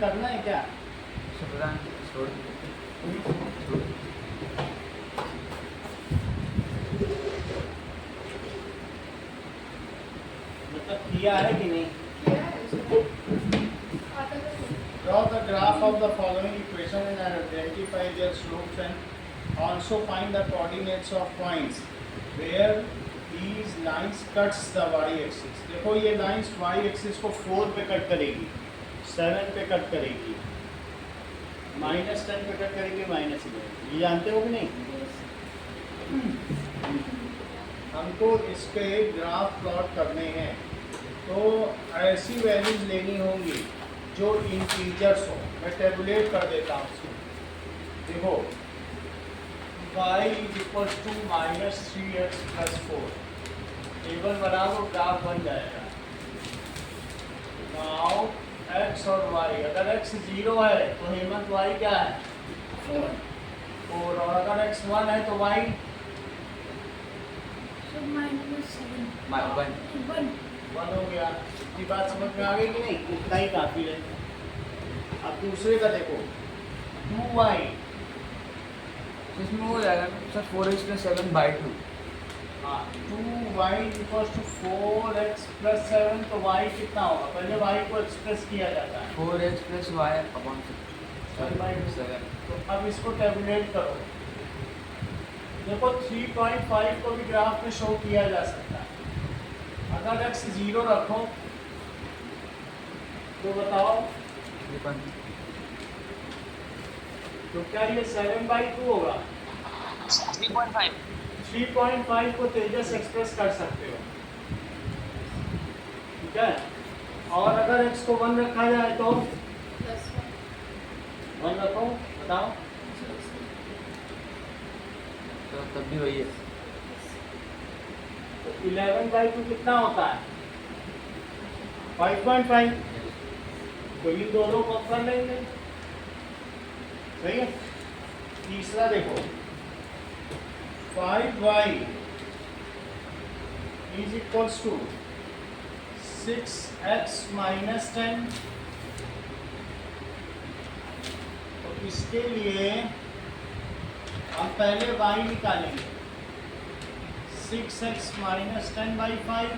करना है क्या? छोड़ मतलब किया है कि नहीं? किया है उसने। आता तो नहीं। Draw the graph of the following equation and identify their slopes and also find the coordinates of points where these lines cuts the y-axis. देखो ये lines y-axis को 4 पे कट करेगी, 7 पे कट करेगी, -10 पे कट करेगी, -11। ये जानते हो कि नहीं? हमको इसके ग्राफ प्लॉट करने हैं, तो ऐसी वैल्यूज लेनी होंगी जो इंटीजर्स हो। मैं टेबुलेट कर देता हूँ उसको। देखो y equals to -3x + 4 table बना दो, ग्राफ बन जाएगा। नाउ x और y, अगर x 0 है तो हेमंत y क्या है? 4। और अगर x 1 है तो y बंद हो गया। की बात समझ में आ गई कि नहीं? उतना ही काफी है। अब दूसरे का देखो 2y, इसमें हो जाएगा सर 4x + 7/2। हाँ 2y इक्वल्स टू 4x + 7, तो y कितना होगा? पहले y को एक्सप्रेस किया जाता है 4x + y अपॉन 7/2। तो अब इसको टेबुलेट करो। देखो 3.5 को भी ग्राफ में शो किया जा सकता है। अगर x 0 रखो तो बताओ, तो क्या ये 7/2 होगा? 3.5 3.5 को तेजस एक्सप्रेस कर सकते हो, ठीक है। और अगर x को 1 रखा जाए तो 1 रखो, बताओ। तो तब भी वही है। तो 11/2 कितना होता है? 5.5। तो इन दोनों को कर लेंगे, सही है। तीसरा देखो 5y इक्वल्स टू 6x - 10। तो इसके लिए हम पहले y निकालेंगे, 6x - 10/5।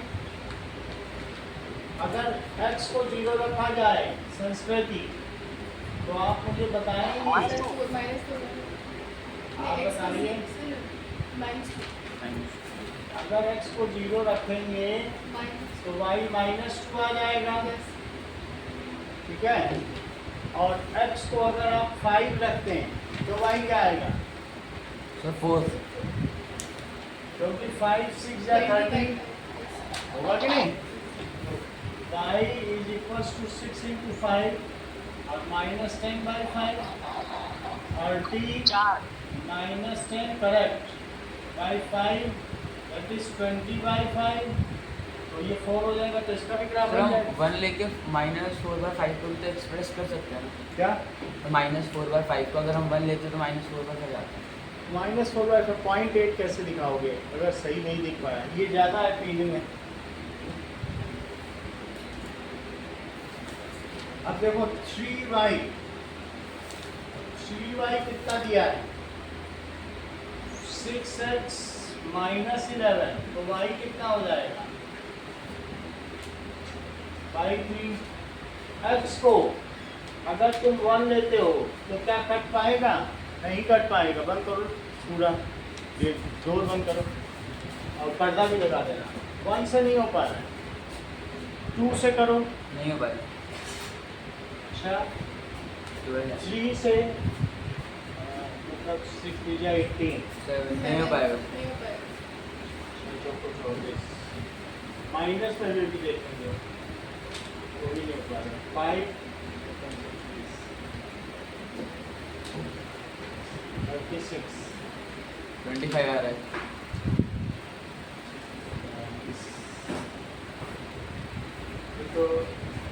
अगर x को 0 रखा जाए संस्कृति, तो आप मुझे बताएंगे? आप बताइए। अगर x को 0 रखेंगे तो y -2 आ जाएगा, ठीक है। और x को अगर आप 5 रखते हैं तो y क्या आएगा? सर 4। क्योंकि 5 6 या 30 होगा कि नहीं? y इक्वल्स टू 6 × 5 और -10/5 और t -10 correct by 5, that is 20/5। तो ये 4 हो जाएगा, तो इसका भी ग्राफ सर बन हम जाएगा। 1 लेके -4/5 को तो एक्सप्रेस कर सकते हैं ना। क्या तो -4/5 को अगर हम 1 लेते तो -4/5 जाता है। -4/5 0.8 कैसे दिखाओगे अगर सही नहीं दिख पाया? ये ज़्यादा है फीलिंग में। अब देखो 3y कितना दिया है? 6x - 11, तो y कितना हो जाएगा? 3। x को अगर तुम 1 लेते हो तो क्या कट पाएगा? नहीं कट पाएगा। बंद करो पूरा, ये डोर बंद करो और पर्दा भी लगा देना। 1 से नहीं हो पा रहा है, 2 से करो। नहीं हो पाएगा। अच्छा 3 से मतलब 6 लीजिए 18। 7 नहीं हो पाएगा। माइनस में भी देखेंगे तो भी नहीं हो पा रहा। 5 36 25 आ रहा है। तो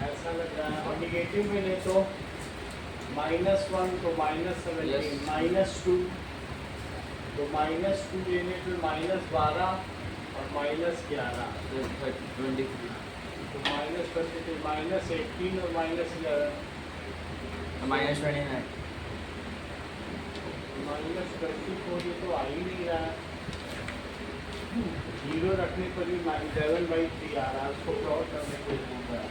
ऐसा लग रहा है। और निगेटिव में ले तो -1 तो -17, Yes. -2 तो -2 लेने पे -12 और -11 23 तो -23 -18 और -11 माइनस 29 माइनस 24 ये तो आ ही नहीं रहा है। जीरो रखने पर भी 11/3 आ रहा है, उसको प्लॉट करने को बोल रहा है।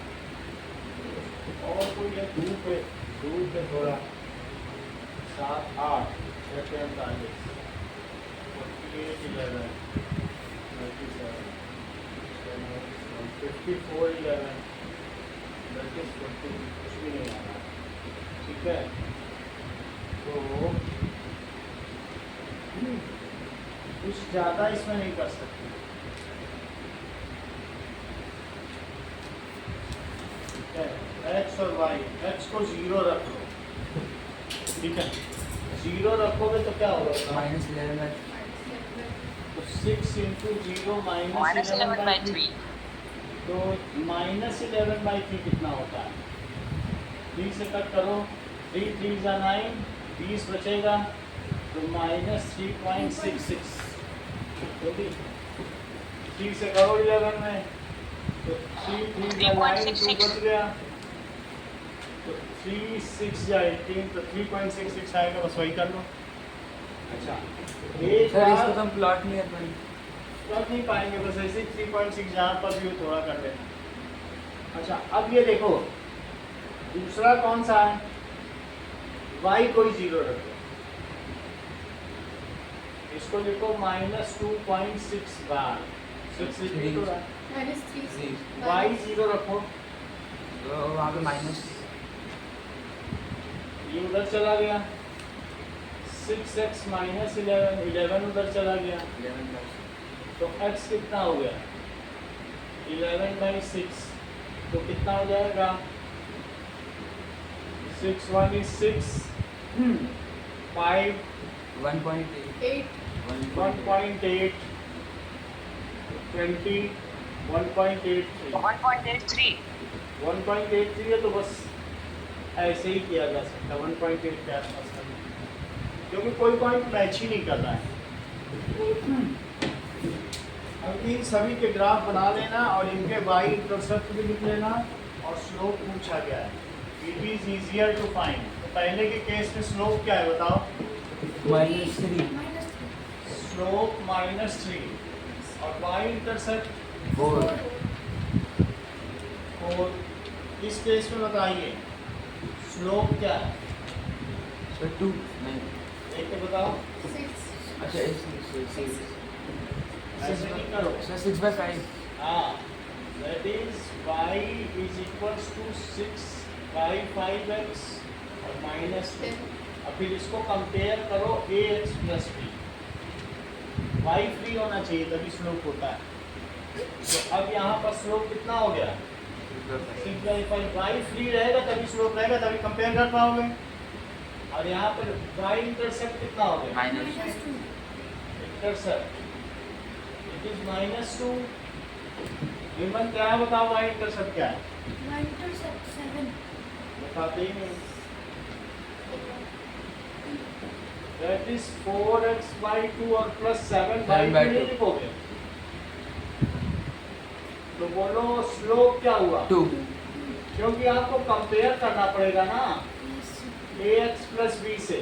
और कोई है दूर पे थोड़ा 7 8 48 48 11 37 54 11 36 40 कुछ भी नहीं आ रहा, ठीक है। तो कुछ ज़्यादा इसमें नहीं कर सकते, ठीक है। एक्स और वाई, एक्स को 0 रख लो, ठीक है। 0 रखोगे तो क्या होगा? -11 तो 6 इंटू 0 minus 11/3 तो -11/3 कितना होता है? 3 से कट करो, 3 3 जा 9, 20 बचेगा तो -3.66 होगी। 3 से करो 11 में तो 3 3 जा 9 2 बच गया तो 3 6 जा 18 तो 3.66 आएगा, बस वही कर लो। अच्छा एक सर इसको बार तो हम प्लॉट नहीं कर पाएंगे। कर नहीं पाएंगे, बस ऐसे 3.6 जहाँ पर भी हो थोड़ा कर लेना। अच्छा अब ये देखो दूसरा कौन सा है? y कोई 0 रखो, इसको लिखो -2.6 बार 6 लिखने तो रहा। -3 y 0 रखो, तो वहाँ पे माइनस ये उधर चला गया, 6x -11 11 उधर चला गया 11 तो x कितना हो गया? 11/6 तो कितना हो जाएगा? 6 1 is 6 5 1.8 1.8 20 1.83 1.83 1.83 है तो बस ऐसे ही किया जा सकता है 1.8 के आसपास करना, क्योंकि कोई पॉइंट मैच ही नहीं कर रहा है। अब इन सभी के ग्राफ बना लेना और इनके y इंटरसेप्ट भी लिख लेना और स्लोप पूछा गया है। It is easier to find. तो पहले के केस में स्लोप क्या है बताओ? -3 स्लोप -3 और y इंटरसेप्ट 4 और इस केस में बताइए स्लोप क्या है? सर 2 नहीं, एक तो बताओ, 6 अच्छा ऐसे नहीं करो। सर 6/5 हाँ, that is y is equals to 6/5x और -10। अब फिर इसको कंपेयर करो ax plus b। y free होना चाहिए तभी स्लोप होता है। तो अब यहाँ पर स्लोप कितना हो गया? 6/5। y फ्री रहेगा तभी स्लोप रहेगा, तभी कंपेयर कर पाओगे। और यहाँ पर y इंटरसेप्ट कितना हो गया? -2 इंटरसेप्ट इट इज -2। विमन क्या है बताओ, y इंटरसेप्ट क्या है? 7 बताते ही नहीं। That is 4x/2 और प्लस 7/2 लिखोगे तो बोलो स्लोप क्या हुआ? 2 क्योंकि आपको कंपेयर करना पड़ेगा ना ax प्लस b से,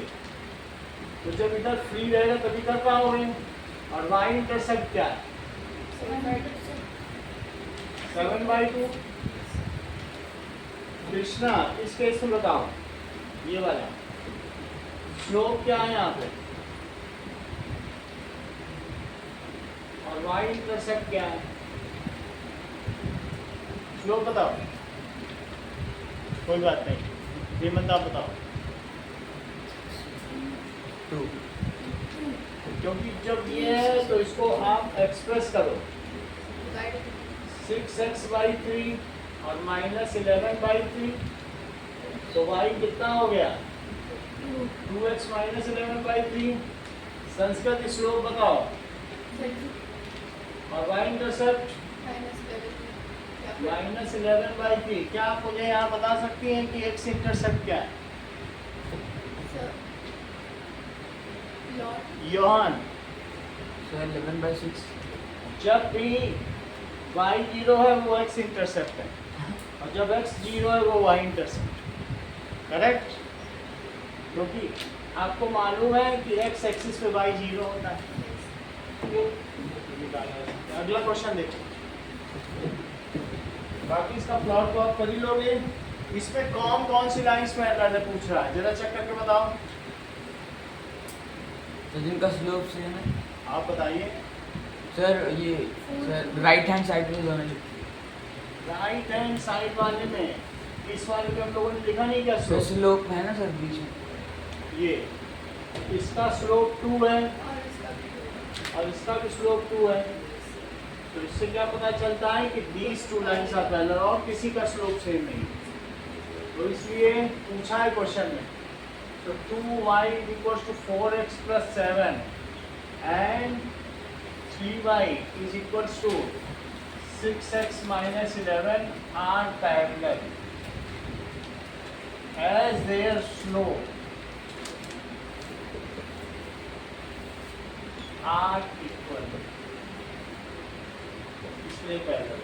तो जब इधर फ्री रहेगा तभी कर पाओगे। और y इंटरसेप्ट क्या है? 7/2। कृष्णा इस केस में बताओ, ये वाला स्लोप क्या है यहाँ पे और y इंटरसेप्ट क्या है? स्लोप बताओ। कोई बात नहीं, ये मत आप बताओ। 2 क्योंकि जब ये है तो इसको आप एक्सप्रेस करो 6x/3 और -11/3 तो y कितना हो गया? 2x -11/3। संस्कृत स्लोप बताओ और y इंटरसेप्ट -11/3। क्या आप मुझे यहाँ बता सकती हैं कि x इंटरसेप्ट क्या है? योहान सर 11/6 जब भी y 0 है वो x इंटरसेप्ट है और जब x 0 है वो y इंटरसेप्ट। करेक्ट? क्योंकि आपको मालूम है कि एक्स एक्सिस पे वाई 0 होता है। अगला क्वेश्चन देखो, बाकी इसका प्लॉट तो आप कर ही लोगे। इसमें कौन कौन सी लाइंस में एरर पूछ रहा है, जरा चेक करके बताओ। तो जिनका स्लोप सेम है आप बताइए। सर, ये सर राइट हैंड साइड में दोनों राइट हैंड साइड वाले में इस वाले में हम लोगों ने लिखा नहीं क्या तो स्लोप? स्लोप है ना सर बीच में। ये इसका स्लोप 2 है और इसका भी और इसका भी स्लोप 2 है। तो इससे क्या पता चलता है कि these two lines are parallel और किसी का स्लोप सेम नहीं। तो इसलिए पूछा है क्वेश्चन में। तो 2y equals to 4x plus 7 and 3y is equals to 6x minus 11 are parallel as their slope are equal, इसलिए पैरेलल।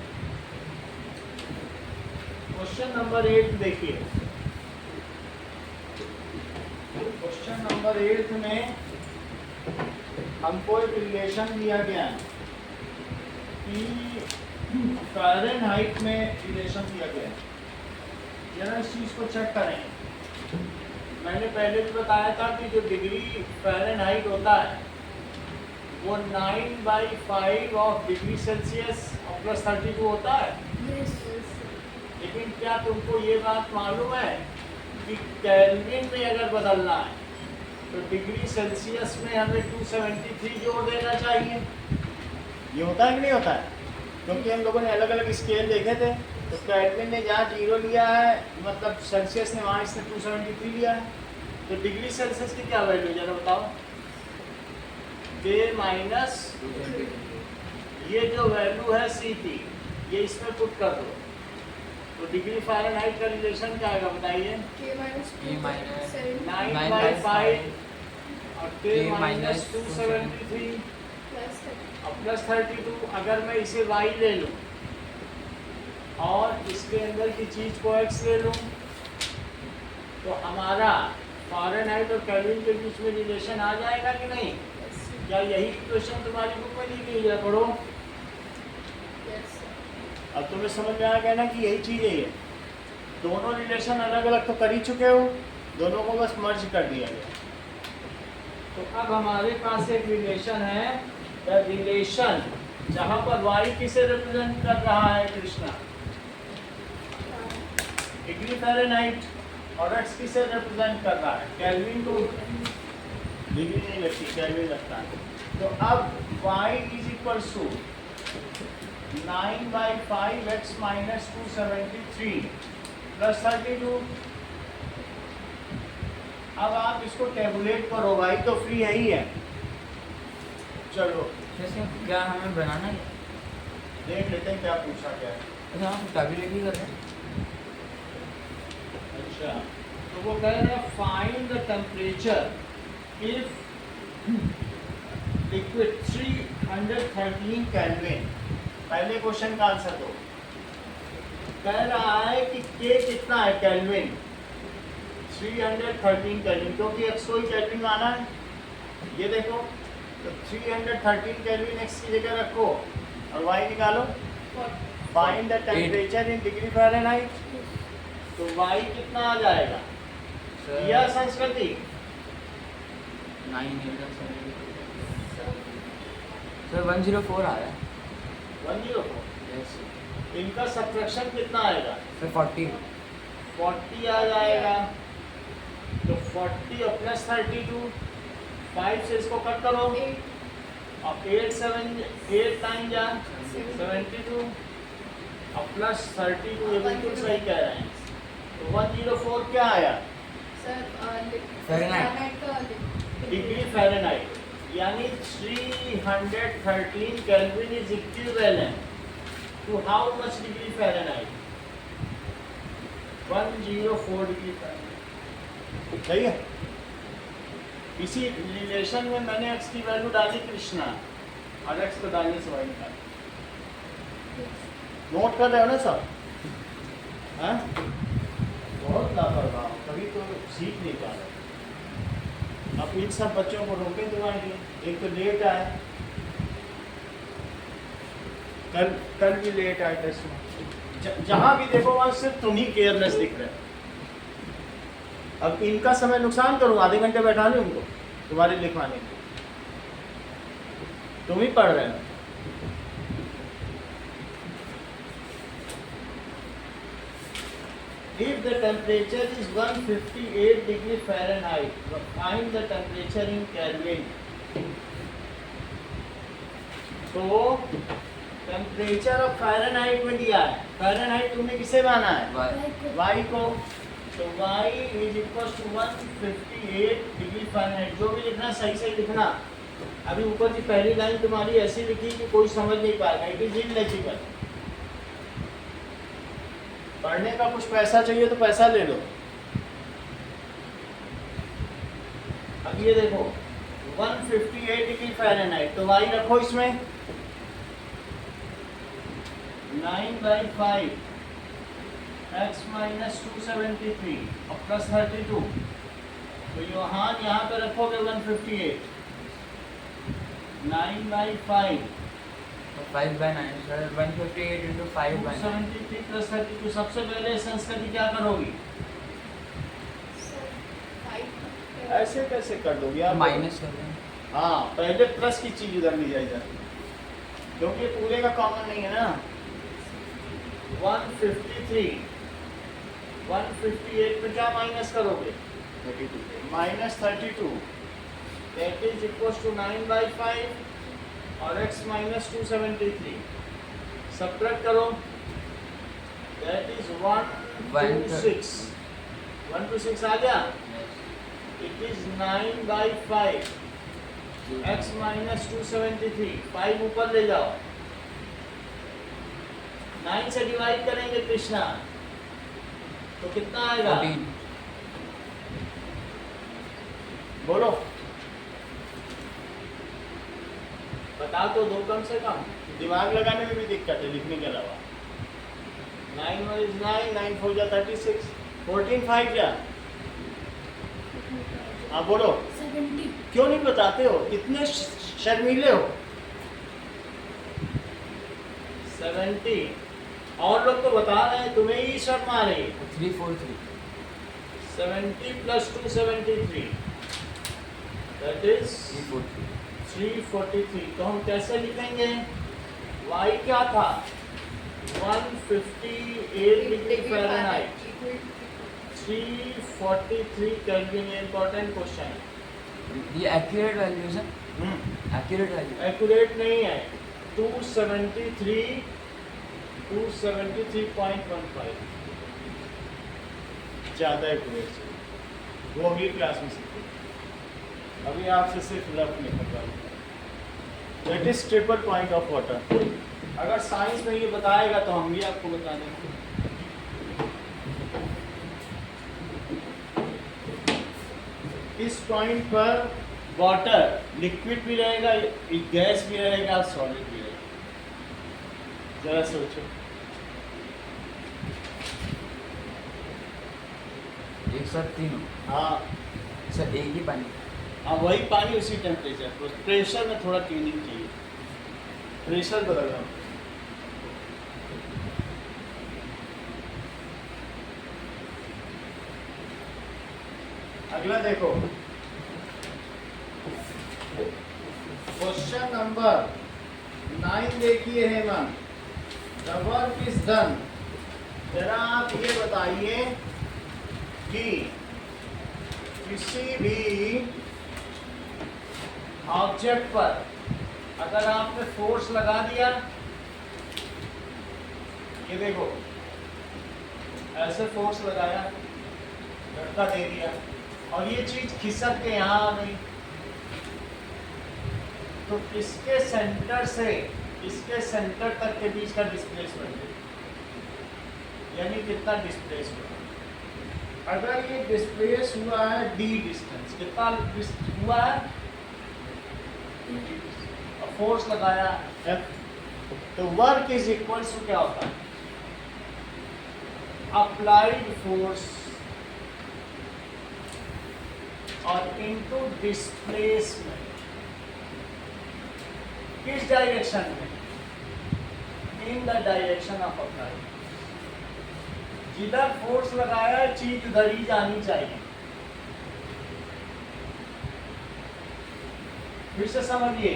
क्वेश्चन नंबर 8 देखिए। क्वेश्चन नंबर 8 में हमको एक रिलेशन दिया गया है कि फ़ारेनहाइट में रिलेशन दिया गया है। जरा इस चीज़ को चेक करें। मैंने पहले भी बताया था कि जो डिग्री फ़ारेनहाइट होता है वो 9/5 ऑफ डिग्री सेल्सियस और प्लस 32 होता है। Yes. लेकिन क्या तुमको ये बात मालूम है कि केल्विन में अगर बदलना है तो डिग्री सेल्सियस में हमें 273 जोड़ देना चाहिए। ये होता है कि नहीं होता है? क्योंकि हम लोगों ने अलग अलग स्केल देखे थे। तो केल्विन ने जहाँ 0 लिया है, मतलब सेल्सियस ने वहाँ इसने 273 लिया है। तो डिग्री सेल्सियस की क्या वैल्यू है जरा बताओ? के माइनस ये जो वैल्यू है CP, ये इसमें पुट कर दो। तो डिग्री फ़ारेनहाइट का रिलेशन क्या आएगा बताइए? K minus K minus 7 9/5 और K K minus minus 273 plus 30. और प्लस 32। अगर मैं इसे y ले लूँ और इसके अंदर की चीज़ को x ले लूँ तो हमारा फ़ारेनहाइट और केल्विन के बीच में रिलेशन आ जाएगा कि नहीं? क्या यही इक्वेशन तुम्हारी बुक में दी गई है? पढ़ो। Yes. अब तुम्हें समझ में आ गया ना कि यही चीज़ है ये। दोनों रिलेशन अलग अलग तो कर ही चुके हो, दोनों को बस मर्ज कर दिया गया। तो अब हमारे पास एक रिलेशन है, द रिलेशन जहाँ पर y किसे रिप्रेजेंट कर रहा है कृष्णा? Degree Fahrenheit. और x किसे रिप्रेजेंट कर रहा है? केल्विन को। डिग्री नहीं लगती, केल्विन लगता है। तो अब y is equal to 9/5 x minus 273 plus 32। अब आप इसको टेबुलेट करो, भाई तो फ्री है ही है। चलो जैसे क्या हमें बनाना है? देख लेते हैं क्या पूछा गया है। अच्छा, हम कैलकुलेट ही कर रहे हैं। अच्छा, तो वो कह रहे हैं find the temperature if liquid 313 kelvin. पहले क्वेश्चन का आंसर दो। कह रहा है कि K कितना है केल्विन? 313 केल्विन, क्योंकि x को ही केल्विन माना है। ये देखो, तो 313 केल्विन x की जगह रखो और y निकालो। Find the temperature in degree Fahrenheit. तो y कितना आ जाएगा? यह संस्कृति 9 सर 104 आ रहा है। 104। यस इनका सब्ट्रैक्शन कितना आएगा? सर 40। 40 आ जाएगा। तो 40 और प्लस 32, 5 से इसको कट करो और 8 टाइम जा 72 और प्लस 32, ये बिल्कुल सही कह रहे हैं। तो 104 क्या आया? फ़ारेनहाइट। Degree Fahrenheit. यानी 313 kelvin is equivalent to how much degree Fahrenheit? 104 degree Fahrenheit. सही है। इसी रिलेशन में मैंने x की वैल्यू डाली कृष्णा और x को डालने से y निकाला। नोट कर रहे हो ना सब? हैं? बहुत लापरवाह हो, कभी तो सीख नहीं पा रहे। इन सब बच्चों को रोके तुम्हारे लिए। एक तो लेट आए, कल भी लेट आए टेस्ट में। जहाँ भी देखो वहाँ सिर्फ तुम ही केयरलेस दिख रहे हो। अब इनका समय नुकसान करूँ, आधे घंटे बैठा लूँ उनको तुम्हारे लिखवाने के, तुम ही पढ़ रहे हो। If the temperature is 158 degree Fahrenheit, find the temperature in Kelvin. तो टेम्परेचर ऑफ फ़ारेनहाइट में दिया है। फ़ारेनहाइट तुमने किसे माना है? y को। तो y is equal to 158 degree Fahrenheit. जो भी लिखना सही से लिखना। अभी ऊपर की पहली लाइन तुम्हारी ऐसी लिखी कि कोई समझ नहीं पाएगा, इट इज इनएलिजिबल। पढ़ने का कुछ पैसा चाहिए तो पैसा ले लो। अब ये देखो 158 डिग्री फ़ारेनहाइट, तो y रखो इसमें 9/5 x माइनस 273 और प्लस 32। तो यहाँ पे रखोगे 158, 9/5 5/9 सर, 158 into 5/9 273 प्लस 32। सबसे पहले संस्कृति क्या करोगी? ऐसे कैसे कर दोगे आप? माइनस कर दें। हाँ, पहले प्लस की चीज उधर ले जाई जाती, क्योंकि पूरे का कॉमन नहीं है ना। 158 पे क्या माइनस करोगे? 32 minus 32, that is equal to 9/5 और x माइनस 273। सब्ट्रैक्ट करो, दैट इज 126। 126 आ गया। It is 9/5 x minus 273। 5 ऊपर ले जाओ, 9 से डिवाइड करेंगे कृष्णा, तो कितना आएगा? 14। बोलो, बता तो दो कम से कम। दिमाग लगाने में भी दिक्कत है लिखने के अलावा। 9 1 is 9, 9 4 जा 36, 14 5 क्या? हाँ बोलो। 70। क्यों नहीं बताते हो? इतने शर्मीले हो। 70। और लोग तो बता रहे हैं, तुम्हें ही शर्म आ रही है। 343 70 प्लस 273, दैट इज 343। तो हम कैसे लिखेंगे? y क्या था? 158 डिग्री फ़ारेनहाइट, 343 केल्विन। ये इंपॉर्टेंट क्वेश्चन है। ये एक्यूरेट वैल्यू है सर, एक्यूरेट वैल्यू। एक्यूरेट नहीं है, 273 273.15 ज़्यादा एक्यूरेट है। वो अगली क्लास में सीखेंगे, अभी आपसे सिर्फ रफ निकल रहा है। That is triple point of water. अगर साइंस में ये बताएगा तो हम भी आपको बता देंगे। इस पॉइंट पर वाटर लिक्विड भी रहेगा, गैस भी रहेगा, सॉलिड भी रहेगा। जरा सोचो। एक साथ तीनों। हाँ सर एक ही पानी। हाँ, वही पानी उसी टेम्परेचर पर। प्रेशर में थोड़ा ट्यूनिंग चाहिए, प्रेशर बदल रहा। अगला देखो, क्वेश्चन नंबर 9 देखिए Hemant. The work is done. जरा आप ये बताइए कि किसी भी ऑब्जेक्ट पर अगर आपने फोर्स लगा दिया, ये देखो ऐसे फोर्स लगाया, झटका दे दिया और ये चीज खिसक के यहाँ आ गई, तो इसके सेंटर से इसके सेंटर तक के बीच का डिस्प्लेसमेंट यानी कितना डिस्प्लेस हुआ। अगर ये डिस्प्लेस हुआ है d डिस्टेंस, कितना हुआ है? और फोर्स लगाया F, तो वर्क इज इक्वल टू क्या होता है? अप्लाइड फोर्स और इनटू डिस्प्लेसमेंट किस डायरेक्शन में, in the direction of apply. जिधर फोर्स लगाया चीज उधर ही जानी चाहिए। फिर से समझिए,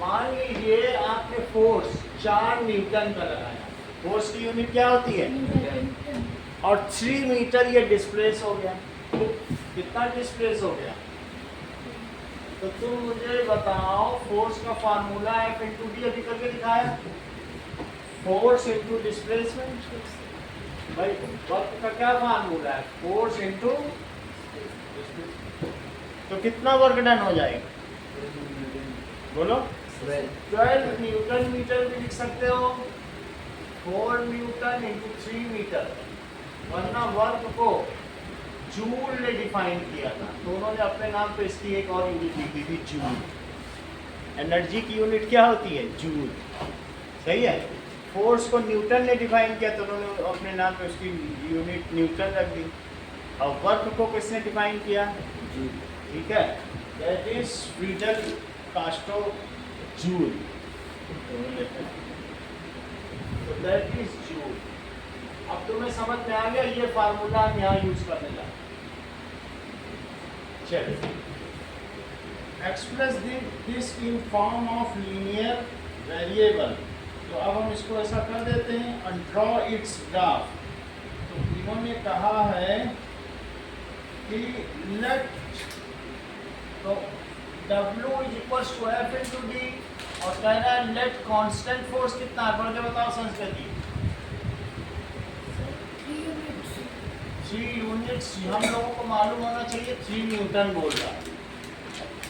मान लीजिए आपने फोर्स 4 न्यूटन का लगाया, फोर्स की यूनिट क्या होती है, और 3 मीटर ये डिस्प्लेस हो गया। कितना डिस्प्लेस हो गया? तो तुम मुझे बताओ, फोर्स का फार्मूला F इंटू डी अभी करके दिखाया, फोर्स इंटू डिस्प्लेसमेंट। भाई वर्क का क्या फार्मूला है, फोर्स इंटू, तो कितना वर्क डन हो जाएगा, बोलो? 12 न्यूटन मीटर भी लिख सकते हो, 4 न्यूटन इंटू 3 मीटर, वरना वर्क को जूल ने डिफाइन किया था। तो उन्होंने अपने नाम पे इसकी एक और यूनिट लिखी थी, जूल। एनर्जी की यूनिट क्या होती है, जूल, सही है। फोर्स को न्यूटन ने डिफाइन किया तो उन्होंने अपने नाम पे उसकी यूनिट न्यूटन रख दी। और वर्क को किसने डिफाइन किया, जूल, ठीक है, that is Friedel Castro joule, तो दैट इज जूल। अब तुम्हें समझ में आ गया, ये फार्मूला हम यहाँ यूज करने लगे। चलिए, express this in form of linear variable. तो अब हम इसको ऐसा कर देते हैं, and draw its graph। तो इन्होंने कहा है कि लेट, तो W is equal to F into D, और कह रहा है लेट कांस्टेंट फोर्स कितना है, पढ़ के बताओ संस्कृति। 3 यूनिट्स हम लोगों को मालूम होना चाहिए, 3 न्यूटन बोल रहा है,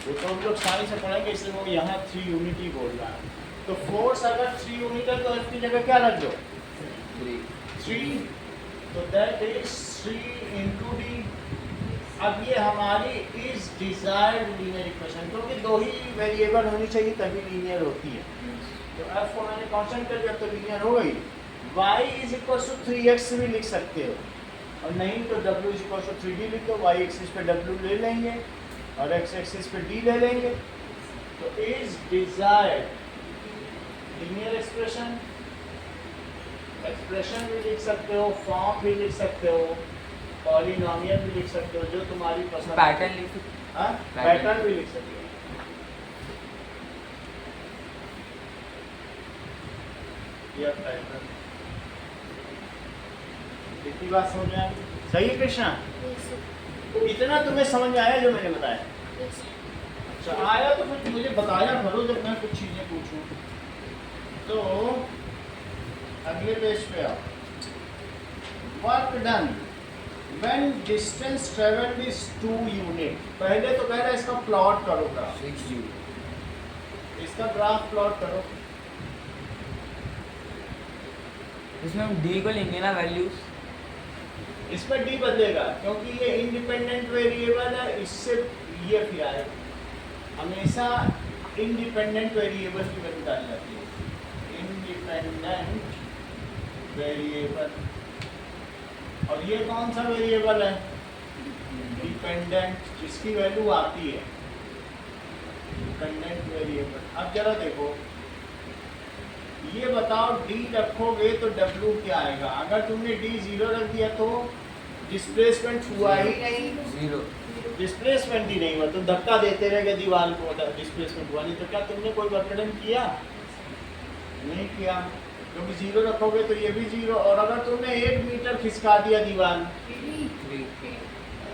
वो तो हम लोग साइंस से पढ़ेंगे, इसलिए वो यहाँ 3 यूनिट ही बोल रहा है। तो फोर्स अगर 3 यूनिट है तो इसकी जगह क्या रख दो, 3, तो दैट इज 3 इंटू डी। अब ये हमारी इज डिजायर्ड लीनियर इक्वेशन, क्योंकि 2 ही वेरिएबल होनी चाहिए तभी लीनियर होती है। तो एफ को मैंने कांस्टेंट कर दिया तो लीनियर हो गई। y is equal to 3x भी लिख सकते हो, और नहीं तो w is equal to 3d लिख दो, y एक्सिस पे w ले लेंगे और x एक्सिस पे d ले लेंगे। तो is desired linear expression, expression भी लिख सकते हो, फॉर्म भी लिख सकते हो, पॉलिनोमियल भी लिख सकते हो, जो तुम्हारी पसंद। पैटर्न लिख सकते हो, हाँ, पैटर्न भी लिख सकते हो। यह पैटर्न, इतनी बात समझ में आई, सही है कृष्णा? इतना तुम्हें समझ में आया जो मैंने बताया? अच्छा आया तो फिर मुझे बताया करो जब मैं कुछ चीजें पूछूं। तो अगले पेज पे आओ, work done when distance travelled is 2 unit. पहले तो कह रहा है इसका प्लॉट करो, ग्राफ, 6 जूल। इसका ग्राफ प्लॉट करो। इसमें हम डी को लेंगे ना वैल्यूज, इसमें डी बदलेगा क्योंकि ये इंडिपेंडेंट वेरिएबल है, इससे ये फिर आए। हमेशा इंडिपेंडेंट वेरिएबल की वैल्यू डाली जाती है, इंडिपेंडेंट वेरिएबल। और ये कौन सा वेरिएबल है, डिपेंडेंट, जिसकी वैल्यू आती है, डिपेंडेंट वेरिएबल। अब जरा देखो, ये बताओ d रखोगे तो w क्या आएगा। अगर तुमने d 0 रख दिया तो डिस्प्लेसमेंट हुआ ही नहीं, 0, डिस्प्लेसमेंट ही नहीं हुआ, तुम धक्का देते रह गए दीवार को, डिस्प्लेसमेंट हुआ नहीं। तो क्या तुमने कोई वर्क डन किया? नहीं किया, क्योंकि 0 रखोगे तो ये भी 0। और अगर तुमने 1 मीटर खिसका दिया दीवार, 3,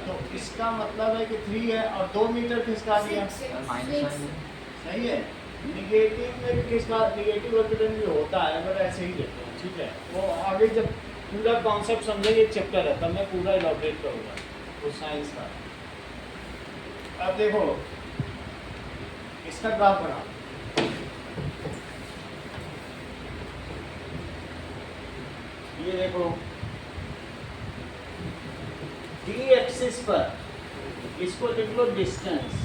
तो इसका मतलब है कि 3 है, और 2 मीटर खिसका दिया, -1। सही है। निगेटिव में भी किसका निगेटिव वर्क डन भी होता है, अगर ऐसे ही देखो, ठीक है। वो आगे जब पूरा कॉन्सेप्ट समझेंगे, एक चैप्टर है, तब मैं पूरा इलॉबरेट करूँगा वो साइंस का। अब देखो इसका ग्राफ बना, ये देखो डी एक्सिस पर इसको लिख लो डिस्टेंस।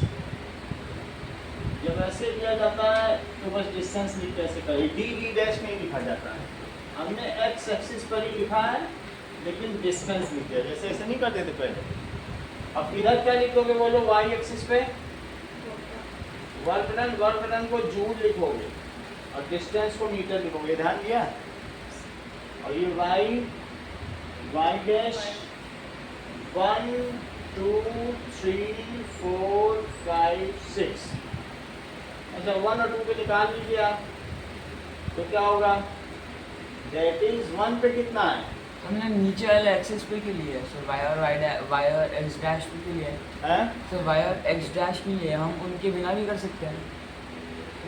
जब ऐसे दिया जाता है तो बस डिस्टेंस लिख कैसे करें, डी डी डैश नहीं लिखा जाता है। हमने एक्स एक्सिस पर ही लिखा है, लेकिन डिस्टेंस लिख दिया, जैसे ऐसे नहीं करते थे पहले। अब इधर क्या लिखोगे बोलो, वाई एक्सिस पे वर्क डन को जूल लिखोगे और डिस्टेंस को मीटर लिखोगे, ध्यान दिया। और ये वाई डैश 1 2 3 4 5 6, अच्छा 1 और 2 पे निकाल लीजिए आप, तो क्या होगा, दैट इज 1 पे कितना है, हमने नीचे वाले एक्सिस पे के लिए सर वायर एक्स डैश पे के लिए हैं? सर वायर एक्स डैश के लिए हम उनके बिना भी कर सकते हैं।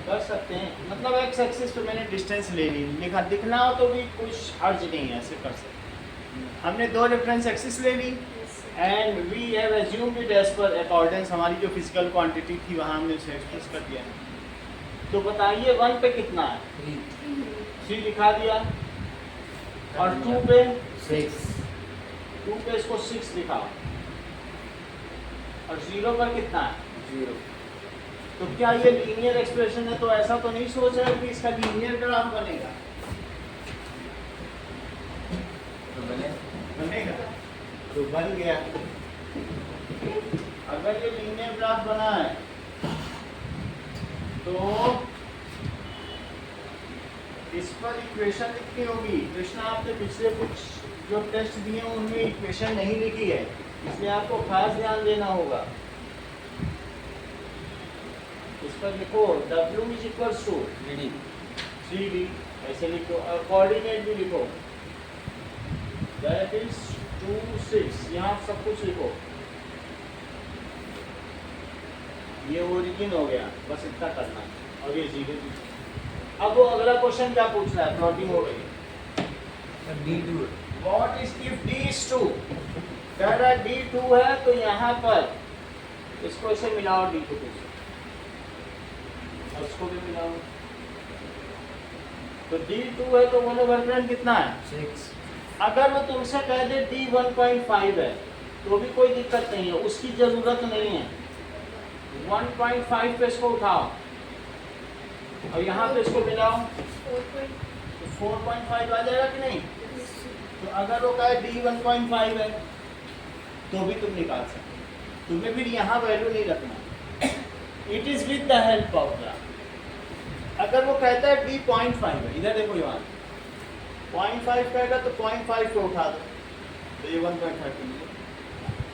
कर सकते हैं, मतलब एक्स एक्सिस पे मैंने डिस्टेंस ले ली, लिखा दिखना हो तो भी कुछ हर्ज नहीं है, ऐसे कर सकते हैं। हमने दो रेफरेंस एक्सिस ले ली and we have assumed it as per accordance, हमारी जो फिजिकल क्वांटिटी थी वहाँ हमने उसे एक्सप्रेस कर दिया। तो बताइए 1 पे कितना है, 3 लिखा दिया, और 2 पे 2 पे इसको 6 लिखा, और 0 पर कितना है 0। तो क्या ये लीनियर एक्सप्रेशन है, तो ऐसा तो नहीं सोच रहे कि इसका लीनियर ग्राफ बनेगा, बनेगा तो बन गया। अगर ये लीनियर ग्राफ बना है तो इस पर इक्वेशन लिखनी होगी। कृष्णा आपने पिछले कुछ जो टेस्ट दिए हैं उनमें इक्वेशन नहीं लिखी है, इसलिए आपको खास ध्यान देना होगा। इस पर लिखो W is equals to 3D, ऐसे लिखो, और कोऑर्डिनेट भी लिखो, दैट इज 2 6, यहाँ सब कुछ लिखो। ये ओरिजिन हो गया, बस इतना करना है, और ये 0। अब वो अगला क्वेश्चन क्या पूछ रहा है, प्लॉटिंग हो गई। D2 What is if D is 2? कह रहा है D2 है, तो यहाँ पर इसको इसे मिलाओ D2 से, और इसको भी मिलाओ, तो D2 है तो बोलो वर्क कितना है 6। अगर वो तुमसे कह दे D 1.5 है तो भी कोई दिक्कत नहीं है, उसकी जरूरत नहीं है। 1.5 पे इसको उठाओ और यहाँ पे इसको मिलाओ, तो 4.5 आ जाएगा कि नहीं। तो अगर वो कहे D 1.5 है तो भी तुम निकाल सकते, तुम्हें फिर यहाँ वैल्यू नहीं रखना, it is with the help of graph. अगर वो कहता है D 0.5 है, इधर देखो यहाँ 0.5 कहेगा तो 0.5 पे उठा दो, तो ये 1.5 के लिए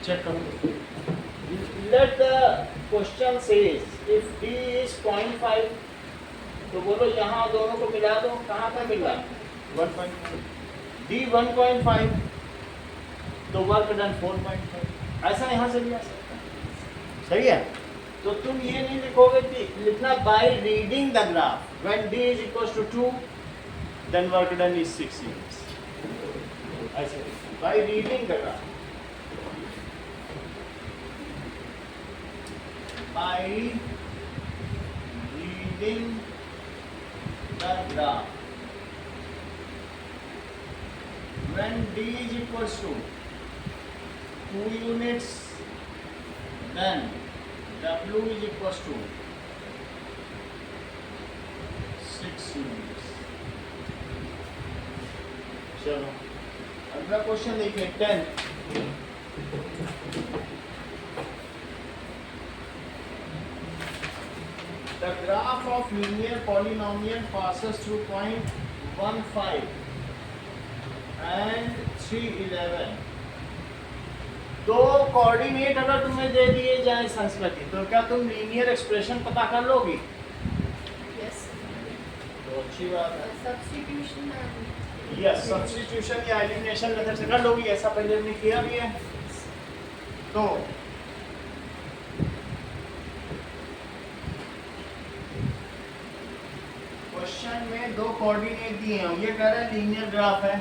चेक करो। Let the question says if D is 0.5, तो बोलो यहाँ दोनों को मिला दो, कहाँ पे मिल रहा है 1.5, D 1.5 तो वर्क डन 4.5, ऐसा यहाँ से भी आ सकता है, सही है। तो तुम ये नहीं लिखोगे कि लिखना by reading the graph, when D is equals to 2 then work done is 6 units, ऐसे by reading the graph, by reading the graph, when D is equals to 2 units then W is equals to 6 units। चलो अगला question देखिए 10। The graph of linear polynomial passes through point 15 and 311। दो coordinate अगर तुम्हें दे दिए जाए संस्कृति, तो क्या तुम लीनियर एक्सप्रेशन पता कर लोगी? Yes. तो अच्छी बात है। Substitution and यस, सब्स्टिट्यूशन या एलिमिनेशन मेथड से कर लोगी, ऐसा पहले हमने किया भी है। तो क्वेश्चन में दो कोऑर्डिनेट दिए हैं, ये कह रहा है लीनियर ग्राफ है।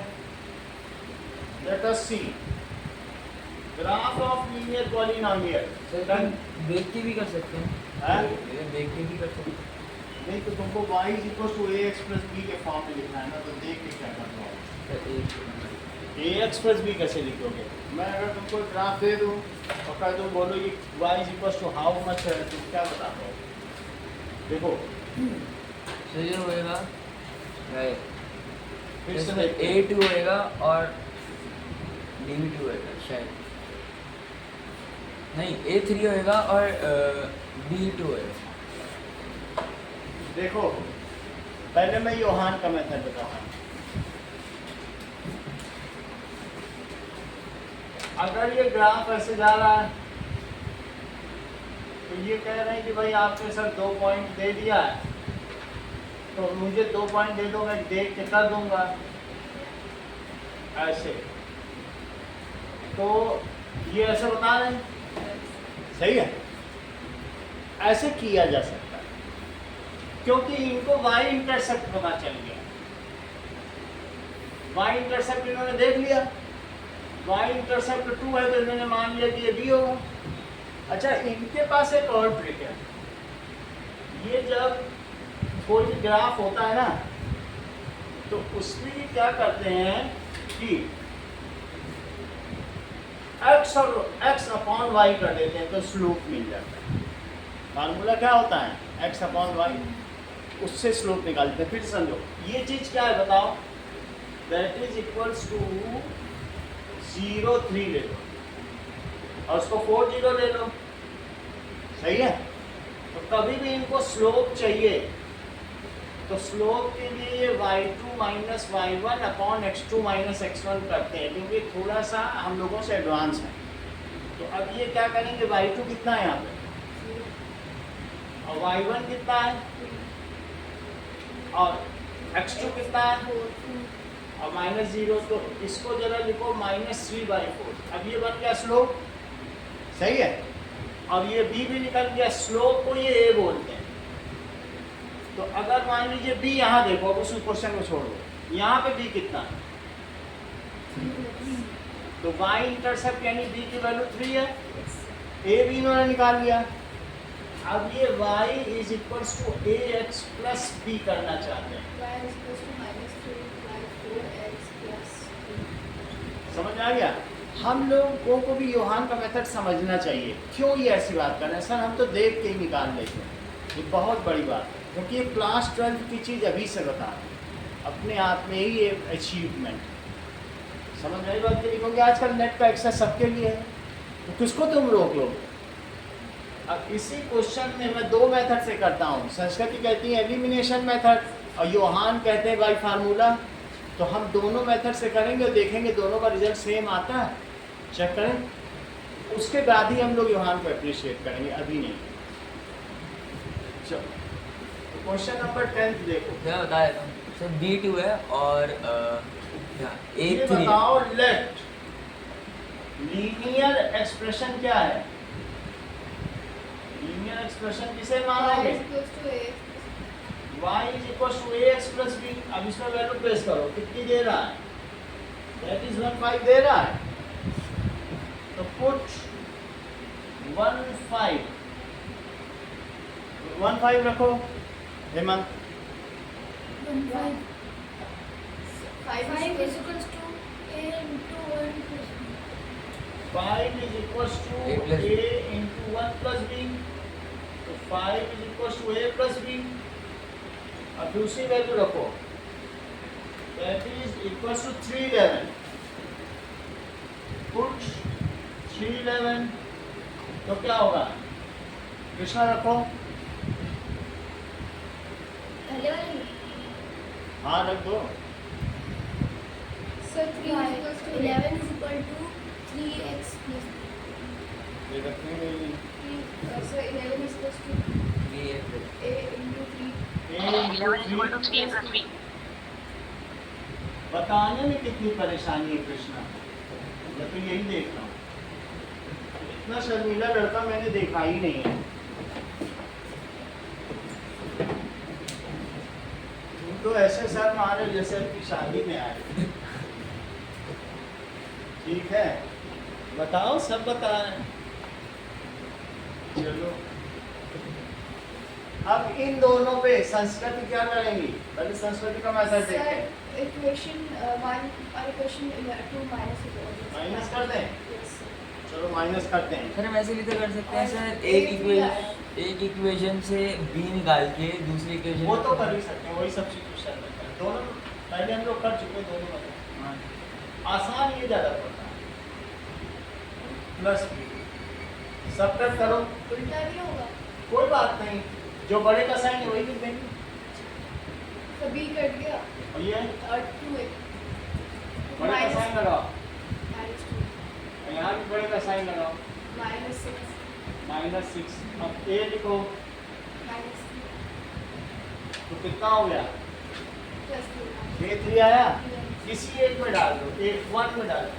Let us see graph of linear polynomial. Sir देख के भी कर सकते हैं, देख के भी कर सकते हैं। नहीं तो तुमको y is equals to ax plus b के फॉर्म में लिखना है ना, तो देख के क्या करना होगा। ax plus b कैसे लिखोगे? मैं अगर तुमको ग्राफ दे दूं और कह दूं बोलो ये y is equals to how much है, तो क्या बता पाओगे? देखो सर ये होएगा फिर से इसमें A2 होएगा और D2 होएगा शायद। नहीं A3 होएगा और B2 होएगा। देखो पहले मैं योहान का मेथड बताता हूँ। अगर ये ग्राफ ऐसे जा रहा है तो ये कह रहे हैं कि भाई आपने सर 2 पॉइंट दे दिया है, तो मुझे 2 पॉइंट दे दो, मैं देख के कर दूंगा ऐसे। तो ये ऐसे बता रहे हैं, सही है, ऐसे किया जा सकता है क्योंकि इनको y इंटरसेप्ट पता चल गया। y इंटरसेप्ट इन्होंने देख लिया, y इंटरसेप्ट 2 है तो इन्होंने मान लिया कि ये b होगा। अच्छा, इनके पास एक और ट्रिक है। ये जब कोई ग्राफ होता है ना तो उसमें ये क्या करते हैं कि x और x अपॉन y कर देते हैं तो स्लोप मिल जाता है। फार्मूला क्या होता है, x अपॉन y, उससे स्लोप निकालते हैं। फिर समझो ये चीज क्या है बताओ, दैट इज इक्वल्स टू 0 3 ले लो और उसको 4 0 ले लो, सही है। तो कभी भी इनको स्लोप चाहिए तो स्लोप के लिए y2 minus y1 upon x2 minus x1 करते हैं क्योंकि थोड़ा सा हम लोगों से एडवांस है। तो अब ये क्या करेंगे, y2 कितना है यहाँ पे और y1 कितना है और x2 कितना है और माइनस 0, तो इसको जरा लिखो -3/4। अब ये बन गया स्लोप, सही है। अब ये b भी निकल गया, स्लोप को ये a बोलते हैं। तो अगर मान लीजिए b यहाँ देखो, अब उस क्वेश्चन को छोड़ दो, यहाँ पे b कितना है, तो y इंटरसेप्ट यानी b की वैल्यू 3 है, a भी इन्होंने निकाल लिया। अब ये y is equals to ax plus b करना चाहते हैं। y is equals to -3/4x plus 3. समझ आ गया। हम लोगों को भी योहान का मेथड समझना चाहिए। क्यों ये ऐसी बात कर रहे हैं, सर हम तो देख के ही निकाल लेते हैं, ये बहुत बड़ी बात है क्योंकि ये क्लास 12 की चीज़ अभी से बता रहे हैं, अपने आप में ही ये अचीवमेंट। समझ आई बात नहीं, क्योंकि आजकल नेट का एक्सेस सबके लिए है, तो किसको तुम रोक लोगे। अब इसी क्वेश्चन में मैं 2 मेथड से करता हूँ। संस्कृति कहती है एलिमिनेशन मेथड और योहान कहते हैं बाय फार्मूला। तो हम दोनों मेथड से करेंगे और देखेंगे दोनों का रिजल्ट सेम आता है, चेक करें, उसके बाद ही हम लोग योहान को अप्रिशिएट करेंगे, अभी नहीं। चलो तो क्वेश्चन नंबर 10 देखो, मैं बता देता हूँ सर। B2 है और ये A3 बताओ लेट लीनियर एक्सप्रेशन क्या है, लीनियर एक्सप्रेशन किसे मानोगे, y is equals to y is equal to ax plus b। अब इसमें वैल्यू प्लेस करो, कितनी दे रहा है, दैट इज 1 5 दे रहा है, तो पुट 1 5 रखो Hemant. 5 is equals to a into 1 plus b. 5 is equals to A plus B. a into 1 plus b, तो 5 is equals to a plus b। अब दूसरी वैल्यू रखो, that is equals to 311, put 311, तो क्या होगा, कृष्णा रखो, पहले वाले में हाँ रख दो। sir 3 is equals to 11 is equal to 3x plus ये रखने के लिए 3. Sir 11 is equals to 3A plus a into 3. a 11 is equal to 3 into 3 plus 3. बताने में कितनी परेशानी है कृष्णा, मैं तो यही देख रहा हूँ, इतना शर्मीला लड़का मैंने देखा ही नहीं है। तुम तो ऐसे सर मारे जैसे अपनी शादी में आए। ठीक है, बताओ, सब बता रहे हैं। चलो अब इन दोनों पे संस्कृति क्या करेंगी, पहले संस्कृति का मैसेज देखते हैं। Sir equation 1 और equation 2 minus is always minus कर दें, yes sir. चलो माइनस करते हैं। सर हम ऐसे भी तो कर सकते हैं सर, और एक इक्वेशन से b निकाल के दूसरी इक्वेशन वो तो कर ही सकते हैं, वही सब्स्टिट्यूशन करते हैं। दोनों पहले हम लोग कर चुके, दोनों मतलब आसान ये ज़्यादा पड़ता है, प्लस बी सबट्रैक्ट करो, उल्टा नहीं होगा, कोई बात नहीं, जो बड़े का साइन है वही लिख देंगे। तो b कट गया और ये और 2 बड़े का साइन लगाओ, -2 और यहाँ भी बड़े का साइन लगाओ, -6 -6। अब a लिखो, -3 तो कितना हो गया? +3 a 3 आया, किसी एक में डाल दो, एक 1 में डाल दो।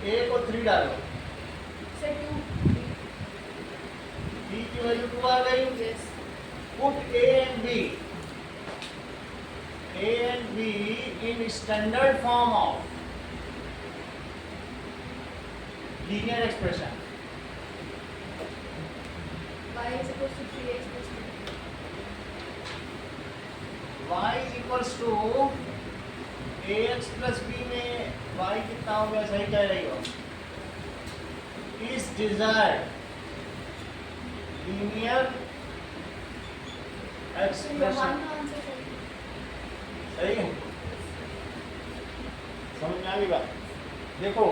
a को 3 डालो, से 2 b की वैल्यू 2 आ गई। yes Put a and b in standard form of linear expression. y is equals to 3x plus 2 Y is equals to ax plus b में y कितना हो गया? सही कह रही हो। Is desired linear expression. Answer सही सही है, समझ में आ गई बात? देखो,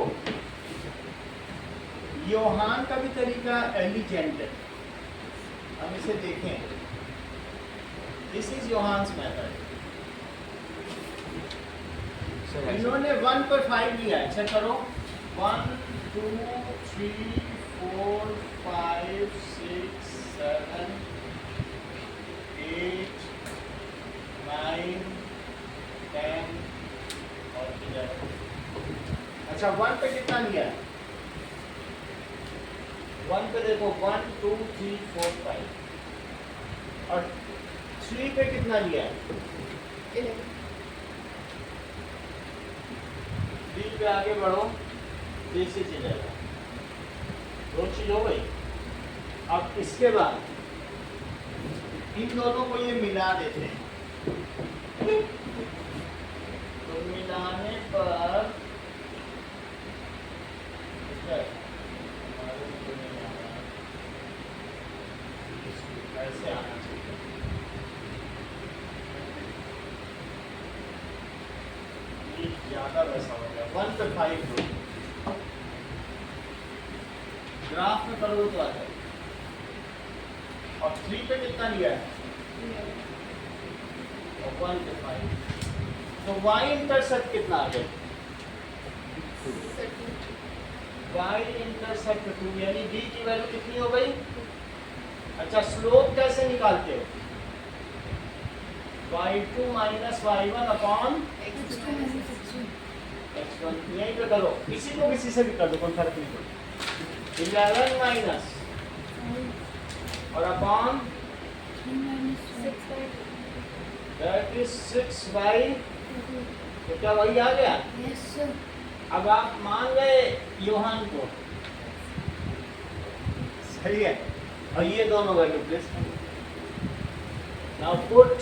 योहान का भी तरीका एलिजेंट है, हम इसे देखें। This is Johannes method. Sir ऐसे इन्होंने 1 पर 5 लिया है, चेक करो। 1 2 3 4 5 6 7 8 9 10 और 11। अच्छा, 1 पे कितना लिया है? 1 पे देखो 1 2 3 4 5 और 3 पे कितना लिया है? 11 बी पे आगे बढ़ो, जैसे चलेगा। 2 चीज हो गई। अब इसके बाद इन दोनों को ये मिला देते हैं, तो मिलाने पर ऐसे आना चाहिए। ये ज्यादा वैसा हो गया। 1 पे 5 दो, ग्राफ में करो तो आ जाए। और 3 पे कितना लिया है? और 1 पे 5, तो y इंटरसेप्ट कितना आ गया? y इंटरसेप्ट 2, यानी b की वैल्यू कितनी हो गई? अच्छा, स्लोप कैसे निकालते हो? y2 minus y1 upon x2 x1। यहीं पे करो, किसी को किसी से भी कर दो, कोई फर्क नहीं पड़ता। 11 माइनस और upon 6 by that is 6 by, तो क्या वही आ गया? yes sir अब आप मान गए योहान को, सही है। और ये दोनों वैल्यू प्लेस कर दो। Now put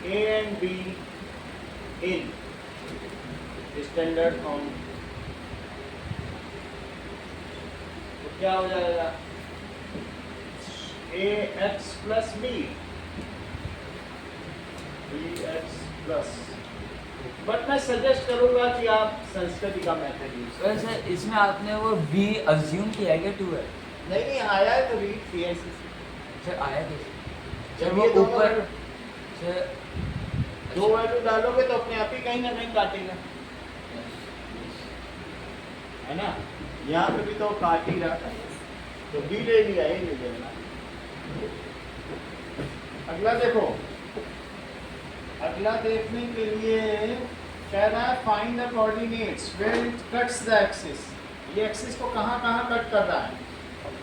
a and b in standard form, तो क्या हो जाएगा? ax plus b, bx plus। But मैं सजेस्ट करूंगा कि आप संस्कृति का मेथड यूज करें। वैसे इसमें आपने वो बी अज्यूम किया है क्या 2 है? नहीं आया है तो रीड सीएससी। सर आया कैसे? जब वो ये दोनों ऊपर वैल्यू- सर दो वैल्यू डालोगे तो अपने आप ही कहीं ना कहीं काटेगा, है ना? यहाँ पे भी तो काट ही रहा था, तो बी ले लिया, ये ले लेना। अगला देखो, अगला देखने के लिए कह रहा है find the coordinates where it cuts the axis. ये एक्सिस को कहाँ कहाँ कट कर रहा है?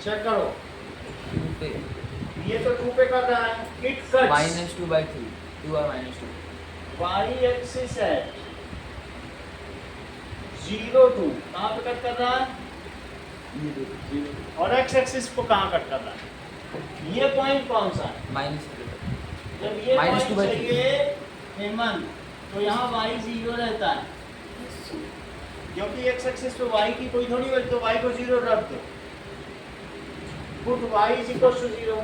चेक करो, 2 पे ये तो 2 पे कर रहा है, इट कट्स -2/3 2 और -2 y एक्सिस है 0 2, कहाँ पे कट कर रहा है? ये देखो और x एक्सिस को कहाँ कट कर रहा है? ये पॉइंट कौन सा है? -3 जब ये पॉइंट -2/3 चाहिए हेमंत, तो यहाँ y 0 रहता है, क्योंकि x एक्सिस पे y की कोई थोड़ी वैल्यू, तो y को 0 रख दो। Put y is equal to 0,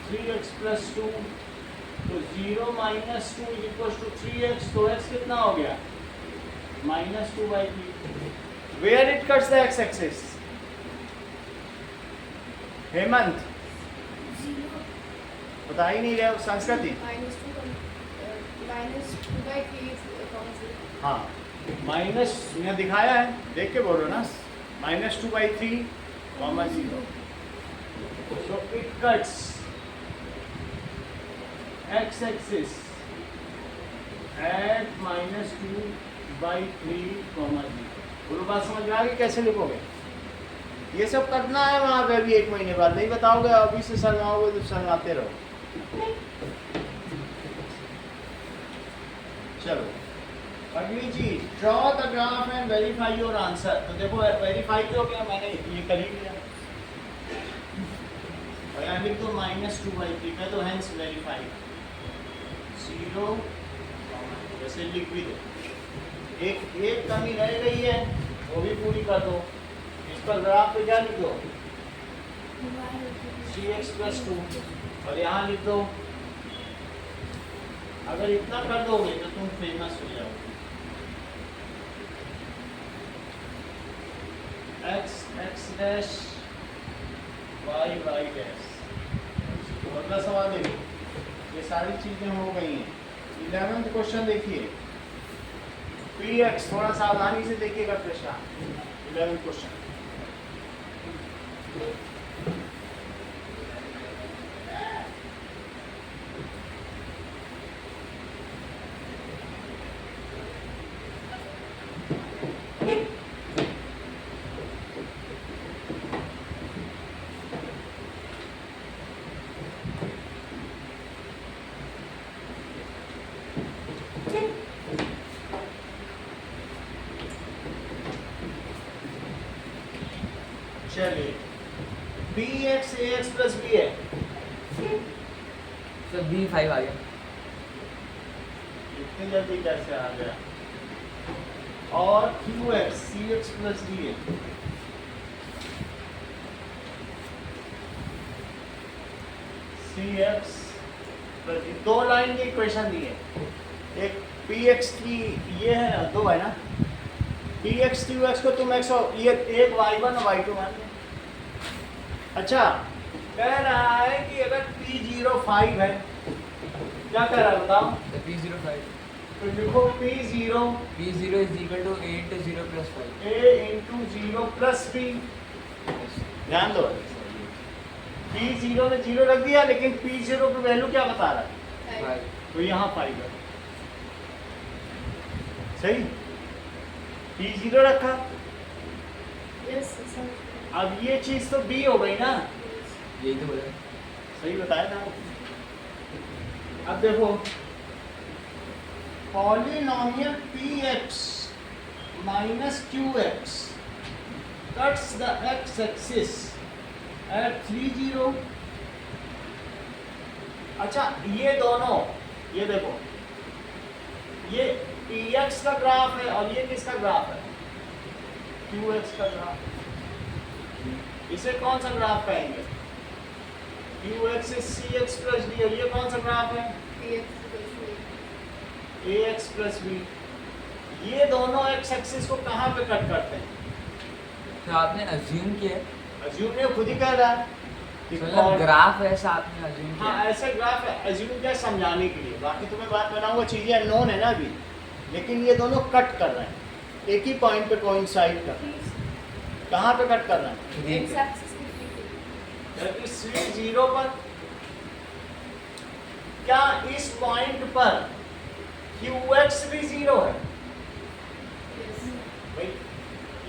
3x plus 2 तो 0 minus 2 is equal to 3x, तो x कितना हो गया -2/3। Where it cuts the x axis? Hemant Zero. बता ही नहीं रहे हो संस्कृति। -2/3 is कौन सी? हाँ माइनस यहाँ दिखाया है, देख के बोलो ना, -2/3, 0। So it cuts x axis at -2/3, 0। बोलो बात समझ में आ गई? कैसे लिखोगे? ये सब करना है वहाँ पे अभी 1 महीने बाद, नहीं बताओगे अभी से शर्माओगे तो शर्माते रहो। चलो अगली चीज, draw the graph and verify your answer. तो देखो वेरीफाई तो हो गया, मैंने ये कर ही लिया। और यहाँ लिख दो -2/3 का, तो हेंस वेरीफाई 0, जैसे लिख भी दो। एक कमी रह गई है, वो भी पूरी कर दो। इस पर ग्राफ पे क्या लिख दो? 3x + 2, और यहाँ लिख दो। अगर इतना कर दोगे तो तुम फेमस हो जाओगे। x dash y dash. तो अगला सवाल देखो, ये सारी चीजें हो गई हैं। 11th क्वेश्चन देखिए, px, थोड़ा सावधानी से देखिएगा प्रश्न। 11th क्वेश्चन, चलिए px ax + b है। सर B5 आ गया। इतनी जल्दी कैसे आ गया? और qx cx + d है। cx + d, 2 लाइन की इक्वेशन दी है। एक px की ये है ना, 2 है ना, px qx को तुम x और ये एक y1 और y2 मान लो। अच्छा, कह रहा है कि अगर P05 है, क्या कह रहा है बताओ? तो P05 तो लिखो P0 P0 = A × 0 + 5। A × 0 + B। ध्यान दो, P0 में 0 रख दिया, लेकिन P0 की वैल्यू क्या बता रहा है? 5। तो यहाँ 5 है। सही, P0 रखा। Yes, sir. अब ये चीज तो B हो गई ना, यही तो बोला। सही बताया था। अब देखो, polynomial px - qx cuts the x axis at 3, 0। अच्छा, ये दोनों, ये देखो, ये px का ग्राफ है और ये किसका ग्राफ है? qx का ग्राफ। इसे कौन सा ग्राफ कहेंगे? qx is cx + d, और ये कौन सा ग्राफ है? ax + b। ये दोनों x एक्सिस को कहाँ पे कट करते हैं? तो आपने अज्यूम किया, अज्यूम ने खुद ही कह रहा है कि मतलब ग्राफ ऐसा आपने अज्यूम किया। हाँ, ऐसे ग्राफ है, अज्यूम क्या समझाने के लिए। बाकी तुम्हें बात बनाऊंगा, चीजें अननोन है ना अभी, लेकिन ये दोनों कट कर रहे हैं, एक ही पॉइंट पे कोइंसाइड कर रहे हैं। कहाँ पे कट कर रहे हैं? X axis जबकि 3, 0 पर। क्या इस पॉइंट पर qx भी 0 है? भाई,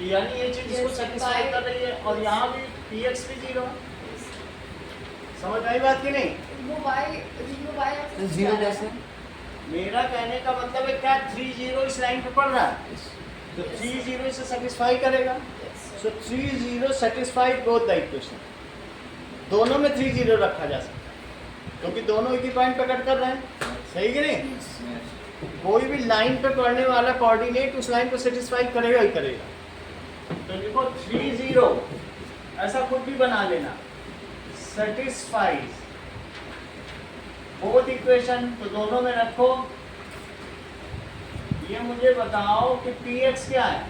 यानी ये चीज इसको सेटिस्फाई कर रही है, और यहाँ भी px भी 0 है। समझ आई बात की नहीं? वो y तो axis 0 कैसे? मेरा कहने का मतलब है, क्या 3, 0 इस लाइन पे पड़ रहा है? तो 3, 0 इसे सेटिस्फाई करेगा। सो 3, 0 सेटिस्फाई बोथ द इक्वेशन। दोनों में 3, 0 रखा जा सकता है, क्योंकि दोनों एक ही पॉइंट पे कट कर रहे हैं। सही कि नहीं? कोई भी लाइन पे पड़ने वाला कोऑर्डिनेट उस लाइन को सेटिस्फाई करेगा ही करेगा। तो लिखो 3, 0, ऐसा खुद भी बना लेना, सेटिस्फाइज बोथ इक्वेशन तो दोनों में रखो। ये मुझे बताओ कि px क्या है,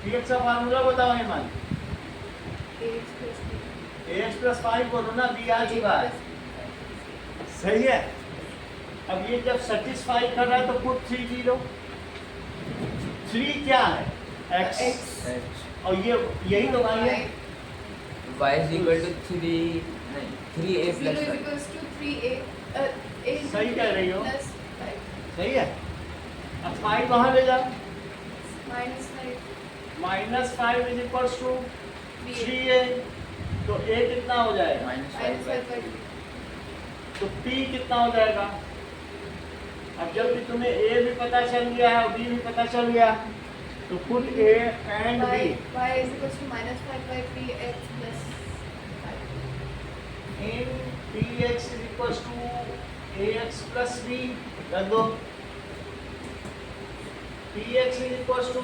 px का फार्मूला बताओ Hemant. ax plus b ax plus 5 बोलो ना, b आ चुका है, सही है। अब ये जब सेटिस्फाई कर रहा है तो पुट 3 की लो। 3 क्या है, x, H और ये यही तो भाई है, y is equal to 3 नहीं 3a zero plus is 5 equals to 3a a into सही कह रही हो। plus 5 सही है। अब 5 कहाँ ले जाओ, minus 5 -5 is equals to 3a 3a, तो a कितना हो जाएगा, minus minus 5 5 by 2 तो p कितना हो जाएगा। अब जब भी तुम्हें a भी पता चल गया है और b भी पता चल गया, तो put a and b y is equals to minus 5 by 3x plus 5 in px is equals to ax plus b, रख दो। px is equals to,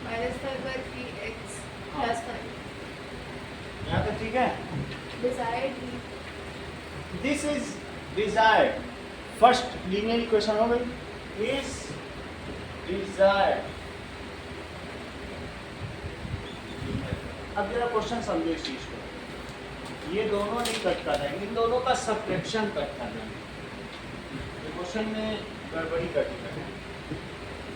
minus 5 by 3x plus 5 यहाँ तक ठीक है। desired heat This is desired. First linear equation हो गई, is desired. अब जरा क्वेश्चन समझो इस चीज को। ये दोनों नहीं कट कर रहे हैं, इन दोनों का सब्ट्रैक्शन कट कर रहे हैं। ये क्वेश्चन में गड़बड़ी कट कर रहे हैं,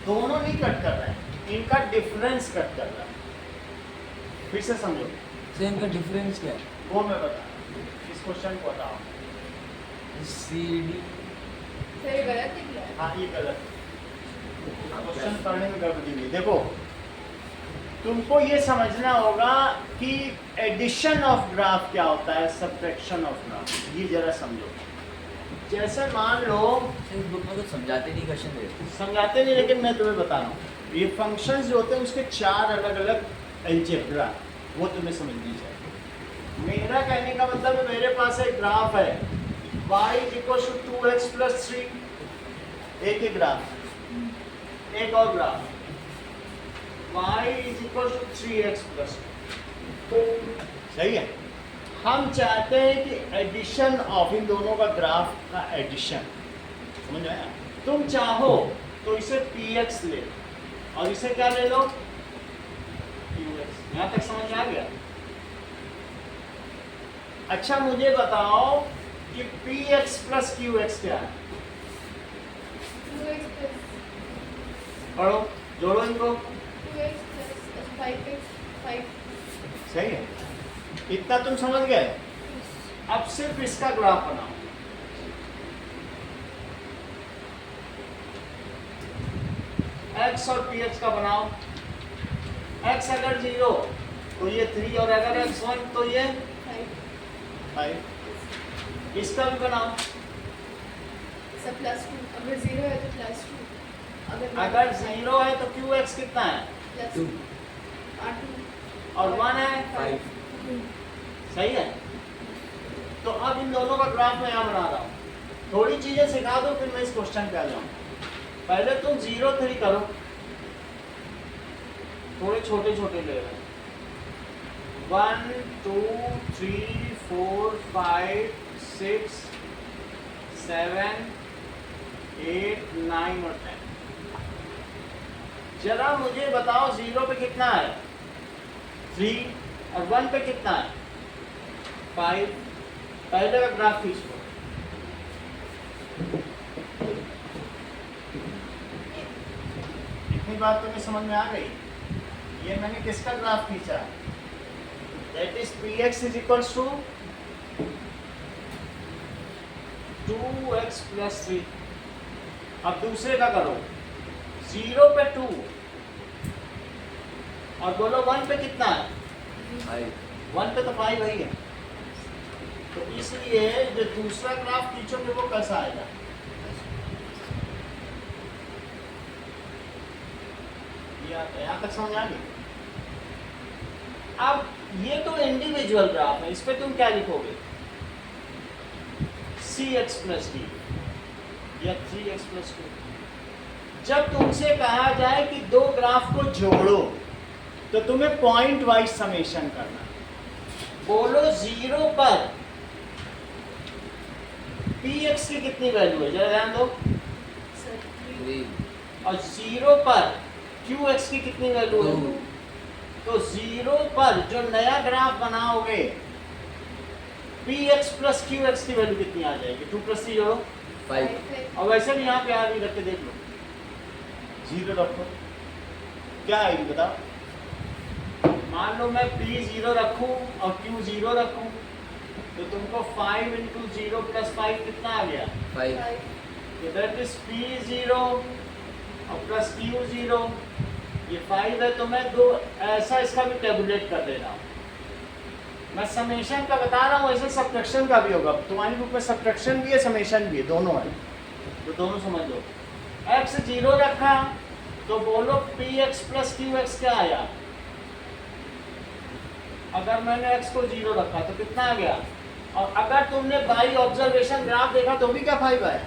दोनों नहीं कट कर रहे हैं, इनका डिफरेंस कट कर रहा है। फिर से समझो, तो इनका डिफरेंस क्या है वो मैं बता, इस क्वेश्चन को बताओ। CD सर ये गलत निकला है हाँ ये गलत है, क्वेश्चन पढ़ने में गड़बड़ी हुई। देखो तुमको ये समझना होगा कि एडिशन ऑफ ग्राफ क्या होता है, सब्ट्रैक्शन ऑफ ग्राफ, ये जरा समझो। जैसे मान लो, इस बुक में तो समझाते नहीं, क्वेश्चन दे समझाते नहीं लेकिन मैं तुम्हें बता रहा हूँ, ये फंक्शंस जो होते हैं उसके 4 अलग अलग अलजेब्रा, वो तुम्हें समझनी चाहिए। मेरा कहने का मतलब है, मेरे पास एक ग्राफ है y is equal to 2x plus 3, एक ही ग्राफ। एक और graph y is equal to 3x plus 2, सही है। हम चाहते हैं कि एडिशन ऑफ इन दोनों का ग्राफ का एडिशन, समझ आया। तुम चाहो तो इसे px ले और इसे क्या ले लो, qx। यहाँ तक समझ आ गया। अच्छा मुझे बताओ कि px प्लस qx क्या है, 2x plus पढ़ो, जोड़ो इनको, 2x plus 5x 5 सही है। इतना तुम समझ गए। अब सिर्फ इसका ग्राफ बनाओ। x और px का बनाओ। x अगर 0 तो ये 3, और अगर x 1 तो ये 5। इसका भी बनाओ। सब प्लस 2 अगर 0 है तो प्लस 2 अगर 0 है तो qx कितना है, प्लस 2 2 और 1 है, 5 सही है। तो अब इन दोनों का ग्राफ मैं यहाँ बना रहा हूँ। थोड़ी चीजें सिखा दो फिर मैं इस क्वेश्चन पे आ जाऊँ। पहले तुम 0 3 करो, थोड़े छोटे छोटे ले रहे हैं। 1 2 3 4 5 6 7 8 9 और 10। जरा मुझे बताओ 0 पे कितना है, 3, और 1 पे कितना है, 5। पहले का ग्राफ खींचो। इतनी बात तुम्हें समझ में आ गई। ये मैंने किसका ग्राफ खींचा, that is px is equals to 2x plus 3। अब दूसरे का करो, 0 पे 2 और बोलो 1 पे कितना है, 1 पे तो 5 ही है। तो इसलिए जो दूसरा ग्राफ खींचोगे वो कैसा आएगा, यहाँ तक समझ आ गई। अब ये तो इंडिविजुअल ग्राफ है, इस पे तुम क्या लिखोगे, cx प्लस d या 3x प्लस 2। जब तुमसे कहा जाए कि दो ग्राफ को जोड़ो तो तुम्हें पॉइंट वाइज समेशन करना। बोलो 0 पर पी एक्स की कितनी वैल्यू है, जरा ध्यान दो। Sir, 3. 3. और 0 पर क्यू एक्स की कितनी वैल्यू है? 2. तो 0 पर जो नया ग्राफ बनाओगे P x plus Q x की वैल्यू कितनी आ जाएगी? 2 प्लस 3 जोड़ो। 5. और वैसे भी यहाँ पे आ रही, रख के देख लो, 0 रखो, क्या आएगी बताओ। मान लो मैं पी 0 रखूँ और क्यू 0 रखूँ, तो तुमको 5 इंटू 0 प्लस 5 कितना आ गया? 5. 5. तो दैट इज पी 0 और प्लस क्यू 0, ये 5 है। तो मैं दो ऐसा इसका भी टेबुलेट कर दे रहा हूँ। मैं समेशन का बता रहा हूँ, ऐसे सब्ट्रैक्शन का भी होगा। तुम्हारी बुक में सब्ट्रैक्शन भी है, समेशन भी है, दोनों है, तो दोनों समझ लो। x 0 रखा तो बोलो P x plus Q X क्या आया? अगर मैंने x को 0 रखा तो कितना आ गया? और अगर तुमने बाई ऑब्जर्वेशन ग्राफ देखा तो भी क्या 5 आया?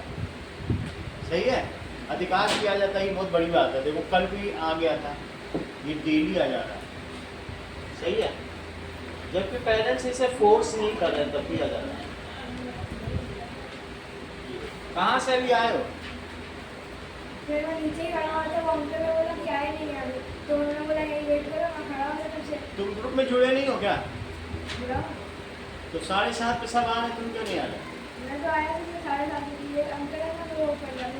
सही है। अधिकार किया जाता है, ये बहुत बड़ी बात है। देखो कल भी आ गया था, ये डेली आ जा रहा है। सही है, जबकि पेरेंट्स इसे फोर्स नहीं कर रहे तब भी आ जा रहा है। कहाँ से अभी आए हो? फिर मैं नीचे ही खड़ा हुआ था, वो अंकल ने बोला कि आए नहीं अभी, तो उन्होंने बोला यही वेट करो, मैं खड़ा हुआ था तब से। तुम ग्रुप में जुड़े नहीं हो क्या? बुरा तो 7:30 पे सब आ रहे, तुम क्यों नहीं आ रहे? मैं तो आया था, मैं 7:30 बजे, ये अंकल है ना, तो वो कर रहा है।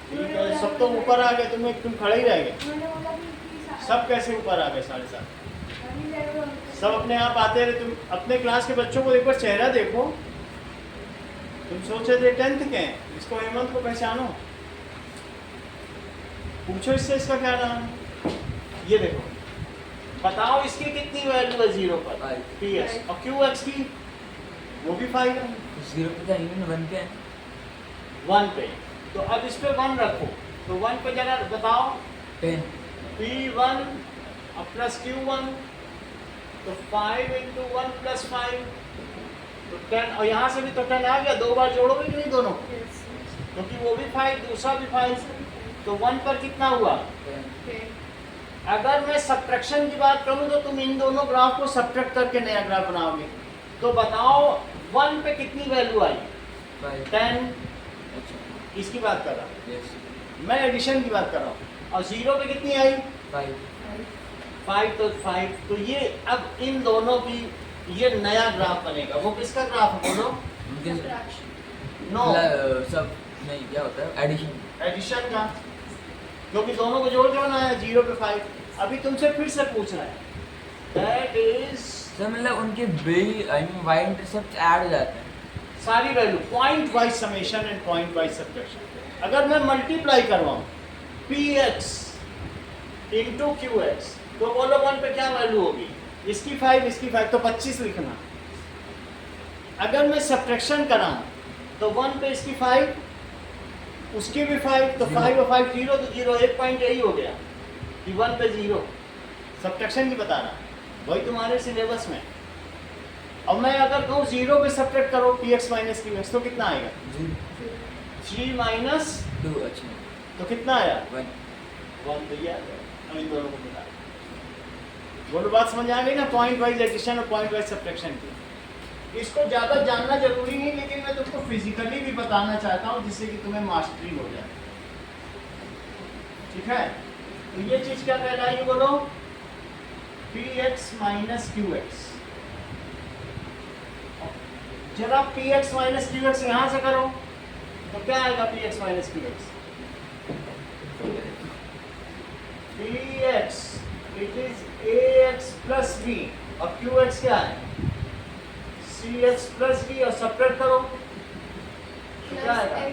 ठीक है, सब तो ऊपर आ गए, तुम खड़े ही रह गए। उन्होंने बोला कि सब कैसे ऊपर आ गए 7:30? अभी जरूर अंकल। सब अपने आप आते रहे। तुम अपने क्लास के बच्चों को एक बार चेहरा देखो। तुम सोचे थे 10th के हैं, इसको हेमंत को पहचानो, पूछो इससे इसका क्या नाम है। ये देखो, बताओ इसकी कितनी वैल्यू है 0 पर? 5. P x. और क्यू एक्स की वो भी 5 है, 0 पे था, इवन 1 पे है. 1 पे। तो अब इस पे 1 रखो, तो 1 पे जरा बताओ 10. P1 और प्लस Q1, तो 5 इंटू 1 प्लस 5 तो 10। और यहाँ से भी तो 10 आ गया, दो बार जोड़ोगे कि नहीं दोनों, Yes. क्योंकि वो भी 5 दूसरा भी 5, तो 1 पर कितना हुआ? 10. 10. अगर मैं सब्ट्रैक्शन की बात करूँ तो तुम इन दोनों ग्राफ को सब्ट्रैक्ट करके नया ग्राफ बनाओगे। तो बताओ 1 पे कितनी वैल्यू आई? 5. 10। अच्छा. इसकी बात कर रहा हूँ Yes. मैं, एडिशन की बात कर रहा हूँ। और 0 पे कितनी आई? 5. 5। तो 5, तो ये अब इन दोनों की ये नया ग्राफ बनेगा। वो किसका ग्राफ है बोलो? उनके Subtraction. नो, सब नहीं, क्या होता है एडिशन. एडिशन का, क्योंकि दोनों को जोड़ के बनाया 0 पे 5। अभी तुमसे फिर से पूछ रहा है, दैट इज सर मतलब उनके बिल I mean Y intercept add हो जाते हैं. सारी value point wise summation and point wise subtraction. अगर मैं मल्टीप्लाई करवाऊँ P X into Q x, तो बोलो 1 पे क्या वैल्यू होगी? इसकी 5, इसकी 5, तो 25 लिखना। अगर मैं सब्ट्रैक्शन कराऊँ तो 1 पे इसकी 5, उसकी भी 5, तो 5 और 5 0, तो 0, एक पॉइंट यही हो गया कि 1 पे 0। सब्ट्रैक्शन की बता रहा, वही तुम्हारे सिलेबस में। और मैं अगर कहूँ 0 पे सब्ट्रैक्ट करो P X minus Q x, तो कितना आएगा? 3 माइनस 2. अच्छा. तो कितना आया? 1. 1। तो ये आ गया। अब इन दोनों को मिला, बोलो बात समझ आ गई ना? पॉइंट वाइज एडिशन और पॉइंट वाइज सब्ट्रैक्शन की। इसको ज़्यादा जानना जरूरी नहीं, लेकिन मैं तुमको फिजिकली भी बताना चाहता हूँ जिससे कि तुम्हें मास्टरी हो जाए। ठीक है, तो ये चीज़ क्या कहलाएगी बोलो? P X minus Q X. जरा P X minus Q X यहाँ से करो तो क्या आएगा? P X minus Q X, P X it is A X plus B, और क्यू एक्स क्या है? सी एक्स प्लस बी, और सब्ट्रैक्ट करो तो क्या Plus आएगा? x.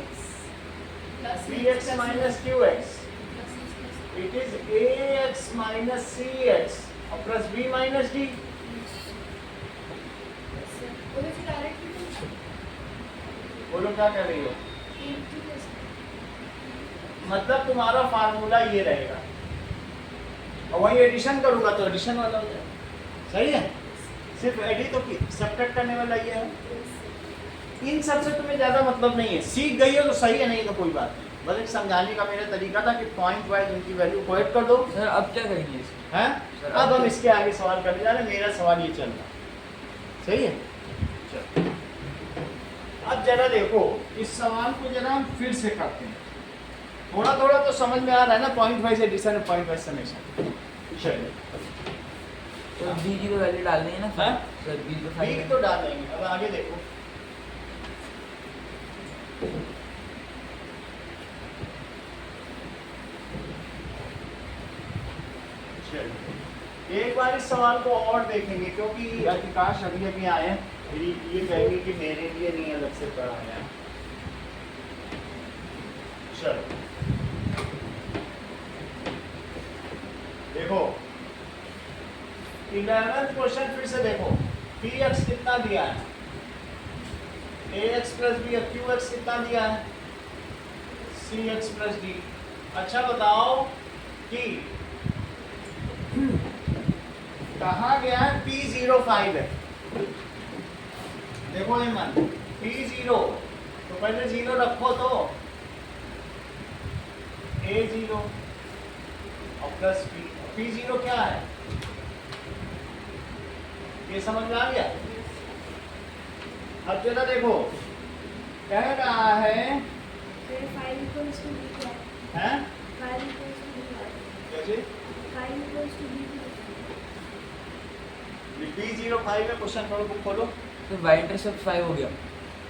Plus P x X plus minus Q X, plus x plus it is A X minus C X और plus B minus D. वो तो डायरेक्टली बोलो क्या कर रही हो? into this. मतलब तुम्हारा फार्मूला ये रहेगा, और वही एडिशन करूंगा तो एडिशन वाला हो जाएगा। सही है, सिर्फ एडी तो सब्ट्रैक्ट करने वाला ये है। इन सब से तुम्हें ज़्यादा मतलब नहीं है, सीख गई हो तो सही है, नहीं तो कोई बात नहीं। बस एक समझाने का मेरा तरीका था कि पॉइंट वाइज उनकी वैल्यू कोएट कर दो। सर अब क्या करेंगे इसमें? हैं? सर, अब हम अब- इसके आगे सवाल करने जा रहे हैं। मेरा सवाल ये चल रहा, सही है। चलो, अब जरा देखो इस सवाल को जरा हम फिर से करते हैं, थोड़ा थोड़ा तो समझ में आ रहा है ना, point wise addition point wise summation. चलिए तो बी की तो वैल्यू डालनी है ना हाँ? सर, बी तो बी तो डाल देंगे। अब आगे देखो, चलिए एक बार इस सवाल को और देखेंगे, क्योंकि अधिकांश अभी अभी आए हैं, मेरी ये कहेंगे कि मेरे लिए नहीं अलग से पढ़ा है। चलो देखो 11th क्वेश्चन फिर से देखो, px कितना दिया है, ax प्लस b, qx कितना दिया है, cx प्लस d। अच्छा बताओ कि कहाँ गया है p05 है, देखो ये मान p0, तो पहले 0 रखो तो a0 और प्लस p0 क्या है, ये समझ में आ गया। अब जरा देखो कह रहा है फिर 5 equals to b क्या है? हैं 5 equals to b है। कैसे 5 equals to b p05 में क्वेश्चन करो, बुक खोलो, तो वाई इंटरसेप्ट 5 हो गया।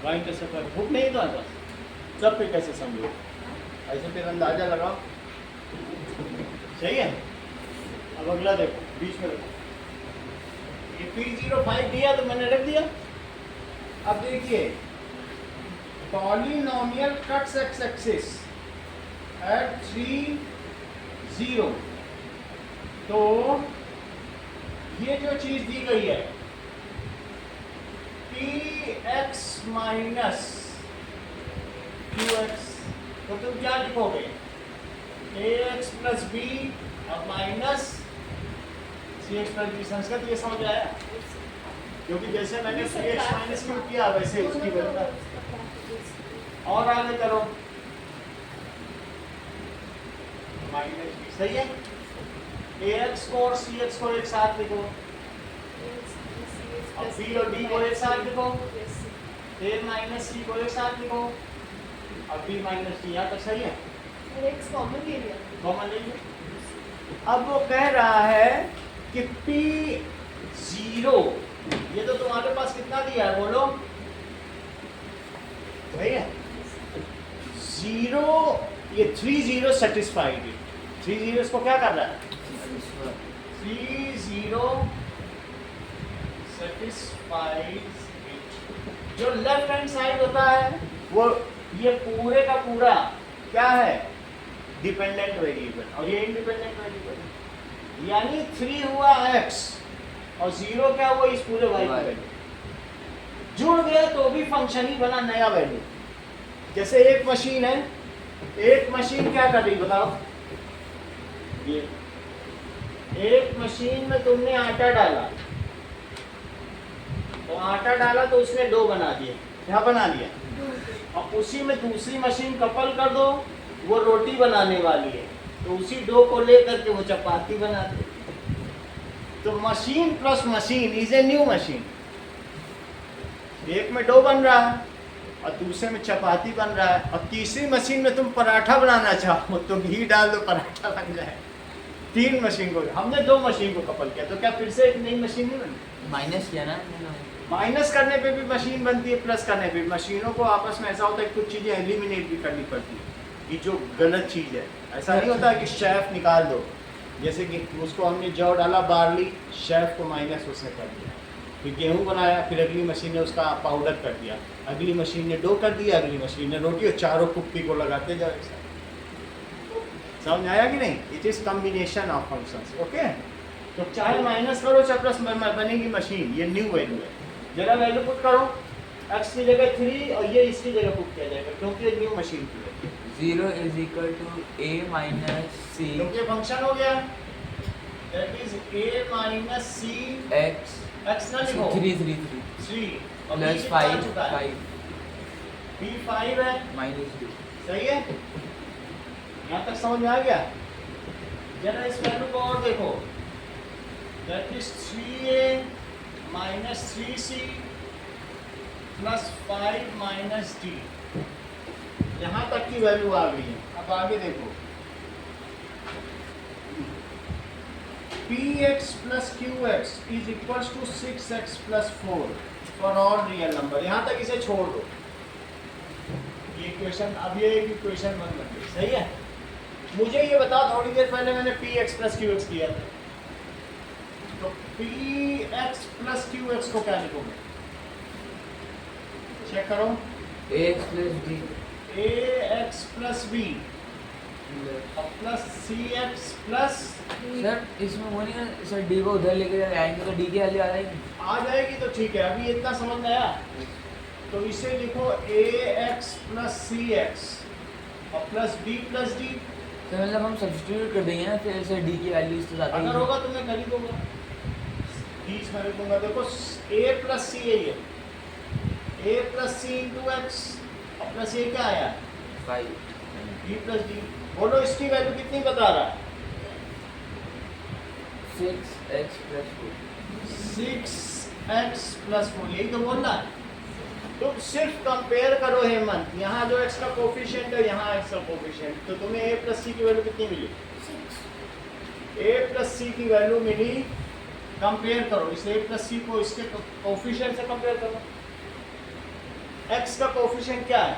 वाई इंटरसेप्ट पर बुक नहीं तो आता सब पे कैसे समझो, ऐसे फिर अंदाजा लगाओ। सही है। अब अगला देखो, बीच में देखो, ये p05 दिया तो मैंने रख दिया। अब देखिए polynomial cuts x axis at 3 0, तो ये जो चीज दी गई है px माइनस qx, तो तुम क्या लिखोगे, ax प्लस b और minus cx plus b। Sanskrit ये समझ आया, क्योंकि जैसे मैंने cx माइनस क्यू किया वैसे उसकी वजह। और आगे करो माइनस b, सही है। ax को और cx को एक साथ लिखो, और b और d को एक साथ लिखो, a माइनस c को एक साथ लिखो, और b माइनस d। यहाँ तक सही है, कॉमन ले लिया। कॉमन ले लो। अब वो कह रहा है कि p0, ये तो तुम्हारे पास कितना दिया है बोलो, सही है 0, ये 30 सेटिस्फाइड है, 30 इसको क्या कर रहा है, 30 सेटिस्फाइड। जो लेफ्ट हैंड साइड होता है वो ये पूरे का पूरा क्या है, डिपेंडेंट वेरिएबल, और ये इंडिपेंडेंट वेरिएबल, यानी 3 हुआ x और 0 क्या हुआ इस पूरे y का वैल्यू, जुड़ गया तो भी फंक्शन ही बना, नया वैल्यू। जैसे एक मशीन है, एक मशीन क्या कर रही बताओ, ये एक मशीन में तुमने आटा डाला, तो आटा डाला तो उसने डो बना दिया, क्या बना दिया, और उसी में दूसरी मशीन कपल कर दो, वो रोटी बनाने वाली है, तो उसी डो को लेकर के वो चपाती बनाती है। तो machine plus machine is a new machine. एक में डो बन रहा है और दूसरे में चपाती बन रहा है, और तीसरी मशीन में तुम पराठा बनाना चाहो तो घी डाल दो, पराठा बन जाए। 3 मशीन को हमने 2 मशीन को कपल किया, तो क्या फिर से एक नई मशीन नहीं बनी। माइनस किया ना, माइनस करने पे भी मशीन बनती है, प्लस करने पे भी। मशीनों को आपस में ऐसा होता है कि कुछ चीज़ें एलिमिनेट भी करनी पड़ती है, कि जो गलत चीज़ है। ऐसा नहीं होता कि शेफ निकाल दो, जैसे कि उसको हमने जौ डाला बार्ली, शेफ को माइनस उसने कर दिया, फिर गेहूँ बनाया, फिर अगली मशीन ने उसका पाउडर कर दिया, अगली मशीन ने डो कर दिया, अगली मशीन ने रोटी, और चारों कुप्पी को लगाते जाओ एक साथ। समझ आया कि नहीं, it is combination of functions. Okay, तो चाहे माइनस करो चाहे प्लस, बनेगी मशीन, ये न्यू वैल्यू है। जरा वैल्यू पुट करो, x की जगह 3 और ये इसकी जगह पुट किया जाएगा, क्योंकि ये न्यू मशीन की है। 0 is equal to a minus c क्योंकि फंक्शन हो गया, that is a minus c x x ना लिखो 3 और प्लस b 5 चुका है, 5 b 5 है, माइनस 2। सही है। यहाँ तक समझ में आ गया। जरा इस वैल्यू को और देखो, that is 3a minus 3c plus 5 minus D, यहाँ तक की वैल्यू आ गई है। अब आगे देखो, px plus qx is equals to 6x plus 4 for all real number. यहाँ तक इसे छोड़ दो, ये इक्वेशन, अब ये एक इक्वेशन बन गई, सही है। मुझे ये बताओ, थोड़ी देर पहले मैंने px प्लस qx किया था, तो px प्लस qx को क्या लिखोगे? चेक करो, ax plus b ax plus b और प्लस cx प्लस, सर इसमें वो नहीं है सर, d को उधर लेके जाएंगे तो d की वैल्यू आ जाएगी। आ जाएगी तो ठीक है। अभी इतना समझ में आया, तो इसे लिखो ax प्लस cx और प्लस b प्लस d। तो मतलब हम सब्स्टिट्यूट कर देंगे ना, फिर ऐसे d की वैल्यू इसके साथ अगर होगा तो मैं कर ही दूंगा, बीच में लिख दूंगा। देखो a प्लस c है, ये a plus c into x और प्लस ये क्या आया, 5 b प्लस डी। बोलो इसकी वैल्यू कितनी बता रहा है? 6x plus 6x प्लस 4, यही तो बोलना है। तुम सिर्फ कंपेयर करो हेमंत, यहाँ जो x का कोफिशिएंट है, यहाँ x का कोफिशिएंट, तो तुम्हें a प्लस सी की वैल्यू कितनी मिली? 6। a प्लस सी की वैल्यू मिली। कंपेयर करो इस a प्लस सी को इसके कोफिशिएंट से कंपेयर करो। x का कोफिशिएंट क्या है?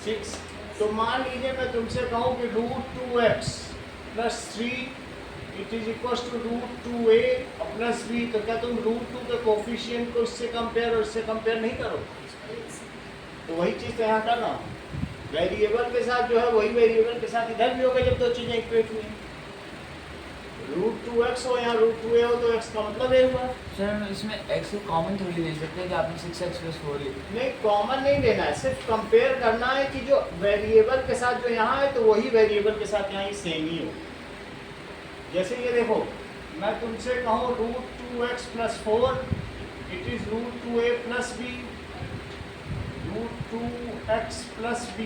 6। तो मान लीजिए मैं तुमसे कहूँ कि √2x plus 3 it is equal to √2a और प्लस b, तो क्या तुम √2 के कोफिशिएंट को इससे कंपेयर और इससे कंपेयर नहीं करो? तो वही चीज़ तो यहाँ कर रहा हूँ, वेरिएबल के साथ जो है वही वेरिएबल के साथ इधर भी होगा जब दो चीज़ें इक्वेट हुई। √2x हो या √2a हो तो x का मतलब a हुआ। सर इसमें x को कॉमन थोड़ी ले सकते हैं कि आपने 6x plus 4 लिया। नहीं, कॉमन नहीं लेना है, सिर्फ कंपेयर करना है कि जो वेरिएबल के साथ जो यहाँ है तो वही वेरिएबल के साथ यहाँ सेम ही हो। जैसे ये देखो, मैं तुमसे कहूँ √2x plus 4 it is √2a plus b, √2x plus b,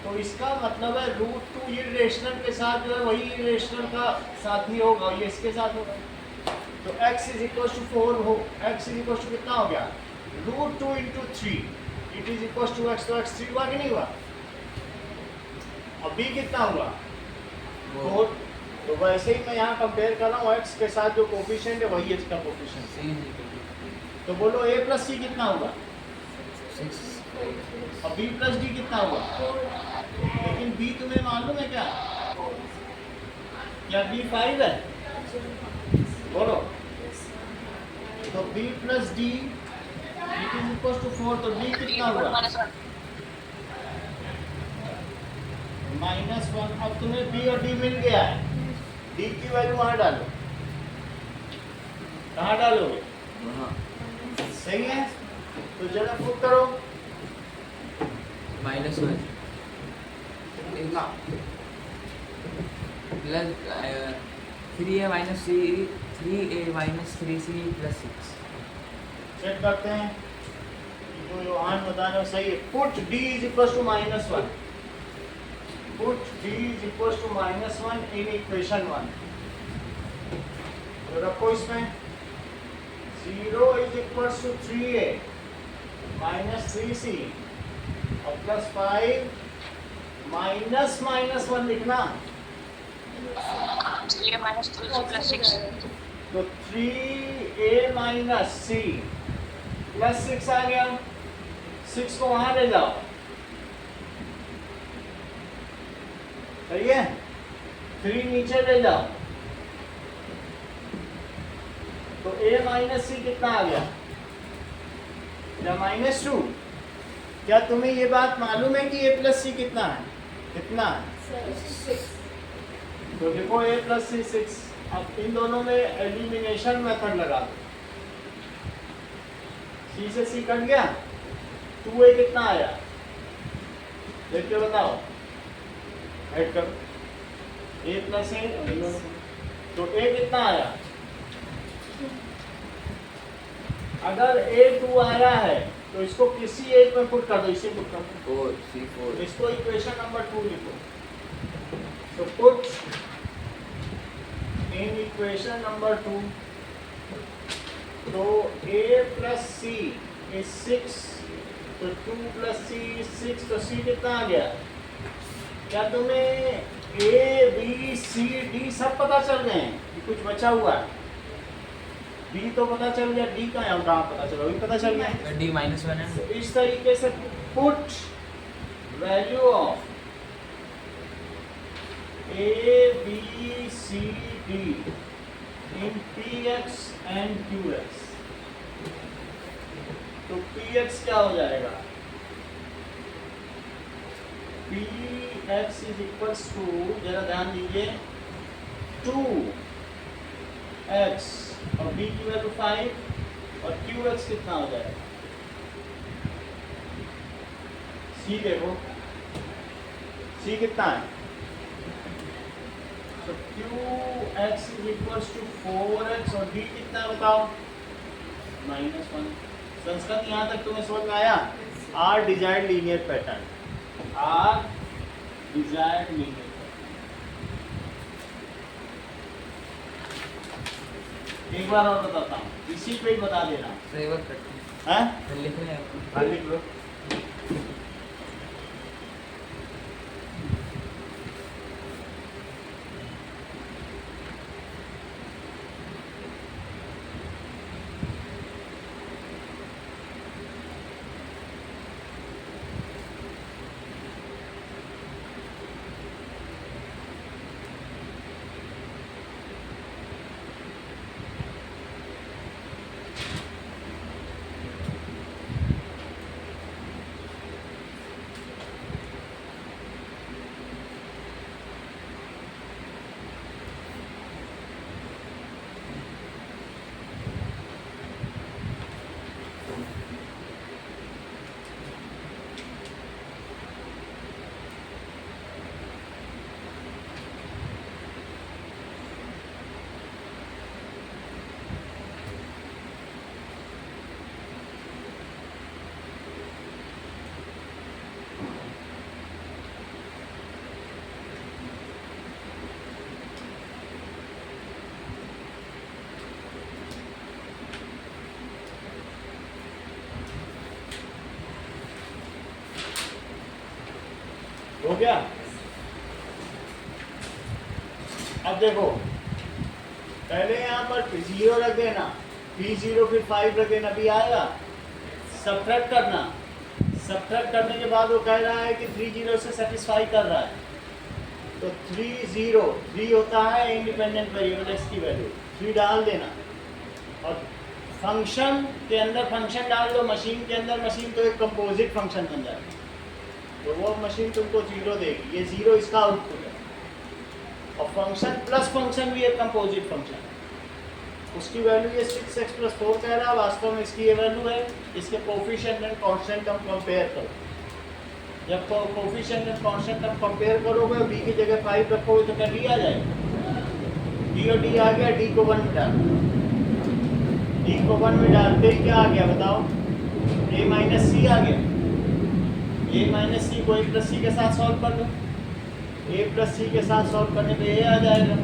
तो इसका मतलब है √2 ये रेशनल के साथ जो है वही रेशनल का साथ ही होगा, ये इसके साथ होगा। तो x इज इक्वल टू 4 हो, x इज इक्वल टू कितना हो गया? √2 into 3 it is equal to x, तो x 3 हुआ कि नहीं हुआ? और b कितना हुआ? 4। तो वैसे ही मैं यहाँ कंपेयर कर रहा हूँ, x के साथ जो कोफिशिएंट है वही h का कोफिशिएंट है। तो बोलो a प्लस c कितना हुआ? 6 और b प्लस d कितना हुआ? लेकिन b तुम्हें मालूम है क्या? क्या b 5 है? बोलो। तो b plus d it is equal to 4, तो d कितना हुआ? -1। अब तुम्हें b और d मिल गया है, d की वैल्यू वहाँ डालो। कहाँ डालोगे? सही है, तो जरा प्रूव करो। -1 plus 3a minus 3a minus 3c plus 6। Check करते हैं जो योहान बता रहे हो सही है। Put d is equal to -1, put d is equal to -1 in equation 1, तो रखो इसमें 0 is equal to 3a minus 3c और प्लस 5 माइनस -1 लिखना, 3a minus 3c plus 6। तो 3a माइनस c प्लस 6 आ गया। 6 को वहां ले जाओ, सही है। 3 नीचे ले जाओ, तो a माइनस सी कितना आ गया? या -2। क्या तुम्हें ये बात मालूम है कि a प्लस सी कितना है? कितना है? 6। तो देखो a प्लस सी 6। अब इन दोनों में एलिमिनेशन मेथड लगा दो, c से c कट गया, 2a कितना आया? देख के बताओ, ऐड करो a प्लस a, तो a कितना आया? अगर a 2 आया है तो इसको किसी एक में पुट कर दो, इसे पुट कर दो, 4 c4 इसको इक्वेशन नंबर 2 लिखो। तो पुट इन इक्वेशन नंबर 2, तो a प्लस c इज 6 तो 2 प्लस सी 6, तो सी कितना आ गया? क्या तुम्हें ए बी सी डी सब पता चल गए हैं कि कुछ बचा हुआ है? बी तो पता चल गया, डी का है कहाँ पता चला? वही पता चल गया। D -1 है। तो इस तरीके से put value of a b c d in p x and q x. तो पी एक्स क्या हो जाएगा? P x is equals to, जरा ध्यान दीजिए, 2x और b की वैल्यू 5 और qx कितना हो जाएगा? c देखो, c कितना है? तो qx is equals to 4x और b कितना है बताओ? -1। संस्कृत यहाँ तक तुम्हें समझ में आया? Are desired linear pattern, are desired linear. एक बार और बताता हूँ, इसी पे ही बता देना। सही बात करते हैं? हैं। लिख लें हाँ, लिख लो। हो गया? अब देखो, पहले यहाँ पर 0 रख देना, P0 फिर 5 रख देना, भी आएगा। सब्ट्रैक्ट करना, सब्ट्रैक्ट करने के बाद वो कह रहा है कि 3 0 से सेटिस्फाई कर रहा है। तो 3 0 3 होता है इंडिपेंडेंट वेरिएबल x की वैल्यू, 3 डाल देना और फंक्शन के अंदर फंक्शन डाल दो, मशीन के अंदर मशीन, तो एक कंपोजिट फंक्शन बन जाएगा। तो वो मशीन तुमको 0 देगी, ये 0 इसका आउटपुट है। और फंक्शन प्लस फंक्शन भी एक कंपोजिट फंक्शन है, उसकी वैल्यू ये 6x + 4 कह रहा है, वास्तव में इसकी ये वैल्यू है। इसके कोफिशिएंट एंड कांस्टेंट हम कंपेयर करो, जब कोफिशिएंट एंड कांस्टेंट हम कंपेयर करोगे, b की जगह 5 रखोगे तो क्या d आ जाएगा? d और d आ गया, d को 1 में डाल, d को 1 में डालते ही क्या आ गया बताओ? a - c आ गया। a - c को a + c के साथ सॉल्व कर दो, a + c के साथ सॉल्व करने पे a आ जाएगा,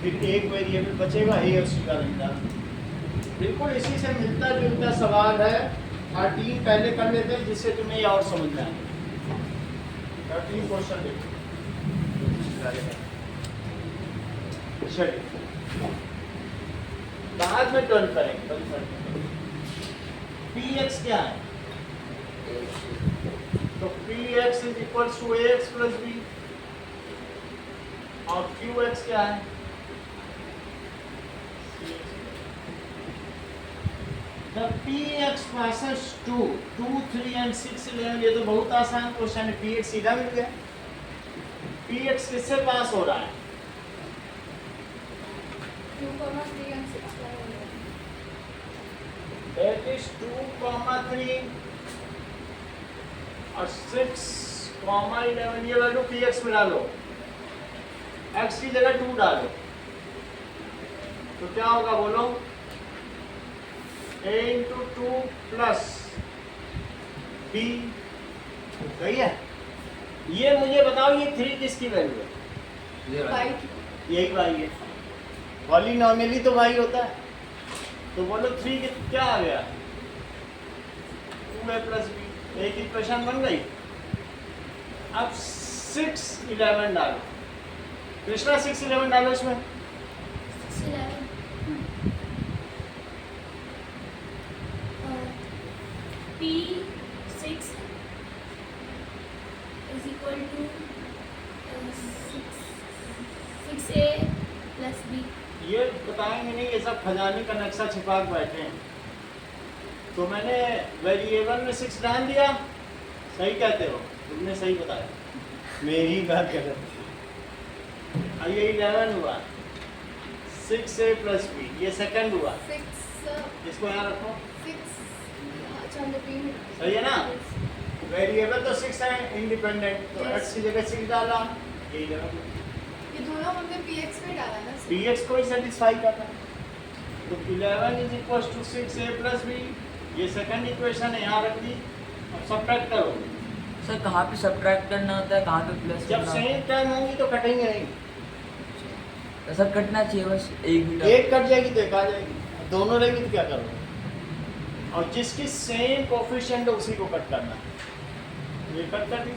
फिर एक वेरिएबल बचेगा, a और c का रिजल्ट। बिल्कुल इसी से मिलता जुलता सवाल है। 13 पहले कर लेते हैं जिससे तुम्हें ये और समझ में आए। 13 क्वेश्चन देखो, चलिए बाद में टर्न करेंगे। px क्या है? तो px is equals to ax + b और qx क्या है? The px passes 2, 2, 3 and 6, 11, ये तो बहुत आसान क्वेश्चन है। px सीधा मिल गया। px किससे पास हो रहा है? 2, 3 and 6 का हो गया। That is 2, 3 और 6, 11, ये वैल्यू px में डालो, x की जगह 2 डालो, तो क्या होगा बोलो? a × 2 + b, सही है। ये मुझे बताओ, ये 3 किसकी वैल्यू है? ये वाला। यही y है। पॉलिनॉमियली तो y होता है, तो बोलो 3 क्या आ गया? 2a + b। एक इक्वेशन बन गई। अब 6 11 डालो, कृष्णा 6 11 डालो इसमें। 11 P6 is equal to 6A plus B. ये बताएंगे नहीं, ये सब खजाने का नक्शा छिपा के बैठे हैं। तो मैंने वेरिएबल में 6 डाल दिया, सही कहते हो, तुमने सही बताया, मेरी बात कर रहे। अब ये 11 हुआ, 6A plus B, ये सेकंड हुआ, 6 इसको यहाँ रखो, 6 अच्छा हमने P में सही है ना? वेरिएबल तो 6 है इंडिपेंडेंट, तो Yes. x की जगह 6 डाला, ये 11 ये दोनों हमने PX में डाला ना sir? px को ही सेटिस्फाई करता है। तो 11 is equal to 6A plus B, ये सेकंड इक्वेशन है, यहाँ रख दी। अब सब्ट्रैक्ट करो, सर कहाँ पे सब्ट्रैक्ट करना होता है, कहाँ पे प्लस जब करना होता सेम टाइम होंगी तो कटेंगे नहीं। है? सर कटना चाहिए बस एक भी एक कट जाएगी तो एक आ जाएगी, दोनों रहेगी तो क्या करोगे? और जिसकी सेम कोफिशिएंट है उसी को कट करना है। ये कट कर दी,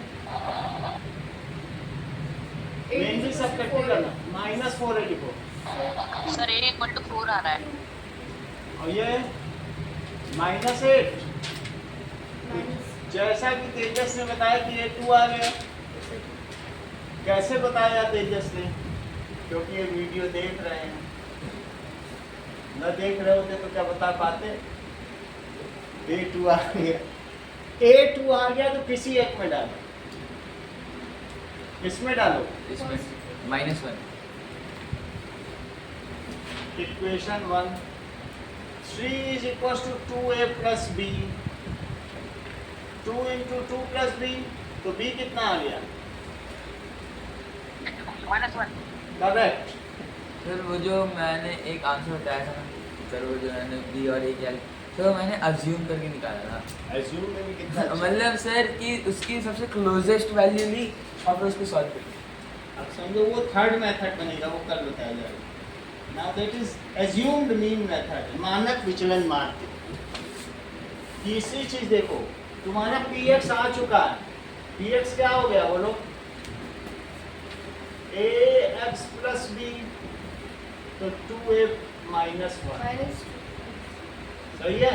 मेन भी सब कट नहीं करना, -4 लिखो, सर A इक्वल टू 4 आ रहा है। और ये -8, Minus जैसा कि तेजस ने बताया कि ये 2 आ गया। कैसे बताया तेजस ने? क्योंकि ये वीडियो देख रहे हैं, न देख रहे होते तो क्या बता पाते। A2 आ गया, A2 आ गया तो किसी एक में डालो, इसमें डालो, इसमें -1 equation 1 3 is equal to 2A plus B, 2 into 2 plus B, तो B कितना आ गया? -1 करेक्ट। सर वो जो मैंने एक आंसर बताया था ना सर, वो जो मैंने बी और ए क्या, सर वो मैंने अज्यूम करके निकाला था। एज्यूम में भी कितना अच्छा है। मतलब सर कि उसकी सबसे क्लोजेस्ट वैल्यू ली और फिर उसको सॉल्व कर। अब समझो वो थर्ड मेथड बनेगा, वो कर बताया जाएगा। Now that is assumed mean method, मानक विचलन मार्ग। तीसरी चीज देखो, तुम्हारा px आ चुका है, px क्या हो गया बोलो? ax plus b, तो 2a minus 1, minus सही है?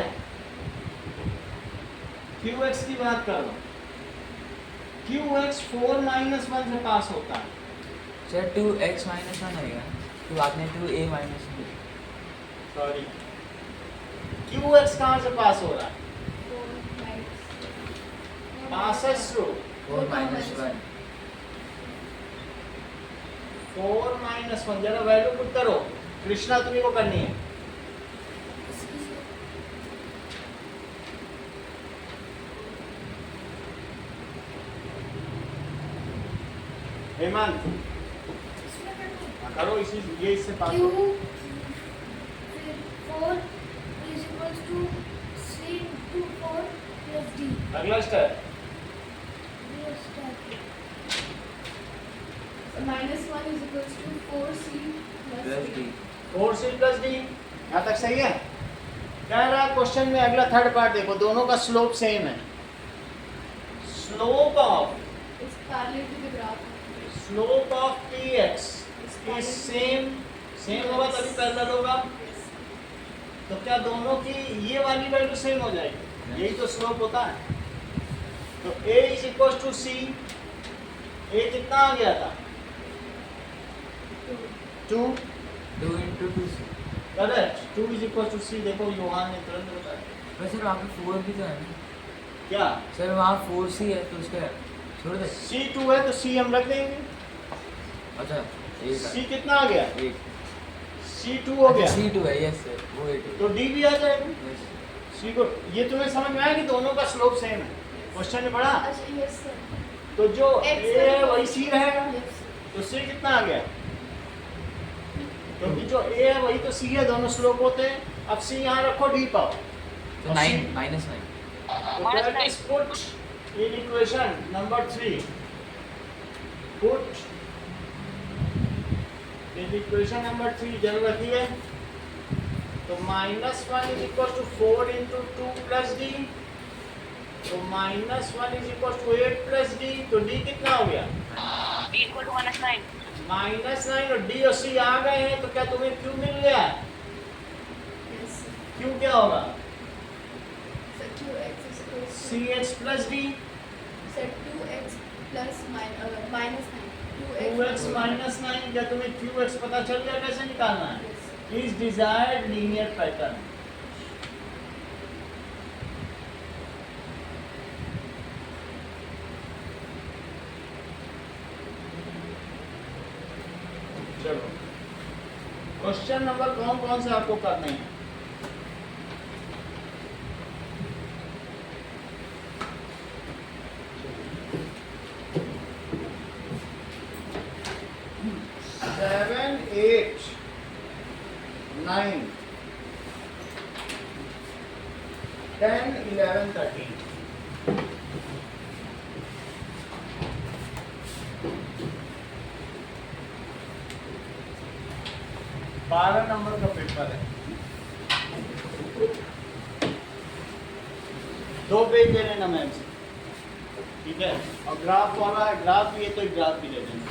qx की बात करो, qx 4 minus 1 से पास होता है। सर 2x - 1 आएगा, तो आपने 2a - 1 सॉरी, qx कहाँ से पास हो रहा है? 4 minus पासेस थ्रू 4 - 1 4 minus 1, जरा वैल्यू पुट करो, कृष्णा तुम्ही को करनी है। हेमंत करो, इसी ये इससे पास Q हो। 4 is equals to 3 into 4 plus D. अगला step, Yes, that. -1 is equals to 4c plus plus d. D 4c plus d, यहाँ तक सही है? कह रहा क्वेश्चन में अगला थर्ड पार्ट देखो, दोनों का स्लोप सेम है। Slope of It's parallel to the graph. px is same होगा तभी पैरेलल होगा। Yes. तो क्या दोनों की ये वाली वैल्यू सेम हो जाएगी? यही तो स्लोप होता है। तो a is equal to c, a कितना आ गया था? 2, 2 × 2c। Correct. 2 is equal to c, देखो योहान ने तुरंत बताया। वैसे वहाँ पे 4 भी तो है ना क्या सर, वहाँ 4c है तो उसका छोड़ दे। c2 है तो c हम रख देंगे। अच्छा एक c कितना आ गया? एक c2 हो गया, c2 है, यस सर, वो a2 तो d भी आ जाएगा। यस। c को ये तुम्हें समझ में आया कि दोनों का स्लोप सेम है? क्वेश्चन में पढ़ा? अच्छा yes sir. तो जो a X है वही c रहेगा, Yes sir. तो c कितना आ गया? क्योंकि जो a है वही तो c है, दोनों स्लोप होते हैं। अब c यहाँ रखो, d पाओ, तो 9 -9 so that is put in equation number 3, put in equation number 3 जरूरत ही है। तो -1 is equal to 4 into 2 plus d, तो -1 is equal to 8 plus d, तो डी कितना हो गया? D equal to -9. -9 और डी और सी आ गए हैं, तो क्या तुम्हें क्यू मिल गया? Yes. क्यू क्या होगा? So 2x is equal to c h plus d, so 2x plus minus 9. 2x minus 9, क्या तुम्हें qx पता चल गया कैसे निकालना है? Yes. Is desired linear pattern. चलो क्वेश्चन नंबर कौन कौन से आपको करने हैं? सेवन, 8, 9, 10, 11, 13। बारह नंबर का पेपर है, 2 पेज दे लेना मैम से, ठीक है? और ग्राफ वाला है, ग्राफ भी है तो एक ग्राफ भी दे देना।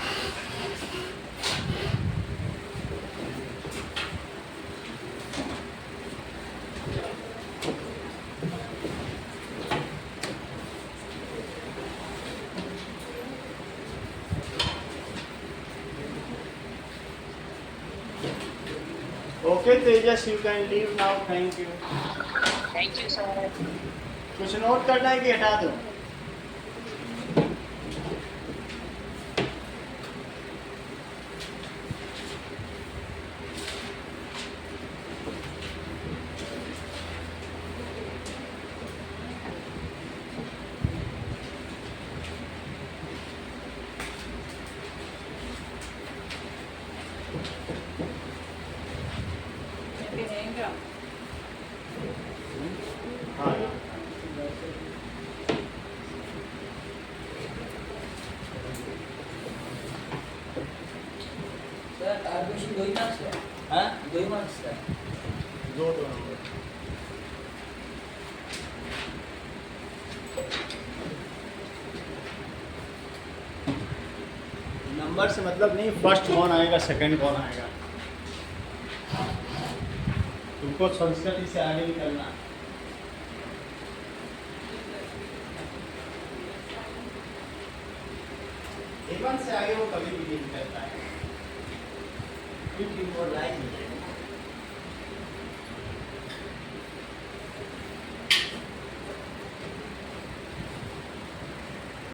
Okay, Tejas, you can leave now. Thank you. Thank you, sir. कुछ नोट करना है कि हटा दूं? हाँ यार। सर क्वेश्चन 2 ही मार्क्स का है? हाँ? 2 ही मार्क्स का है? दो नंबर। नंबर से मतलब नहीं, फर्स्ट कौन आएगा सेकंड कौन आएगा, तुमको संस्कृति से आगे निकलना है। A1 से आगे वो कभी भी नहीं निकलता है, क्योंकि वो लाइन है।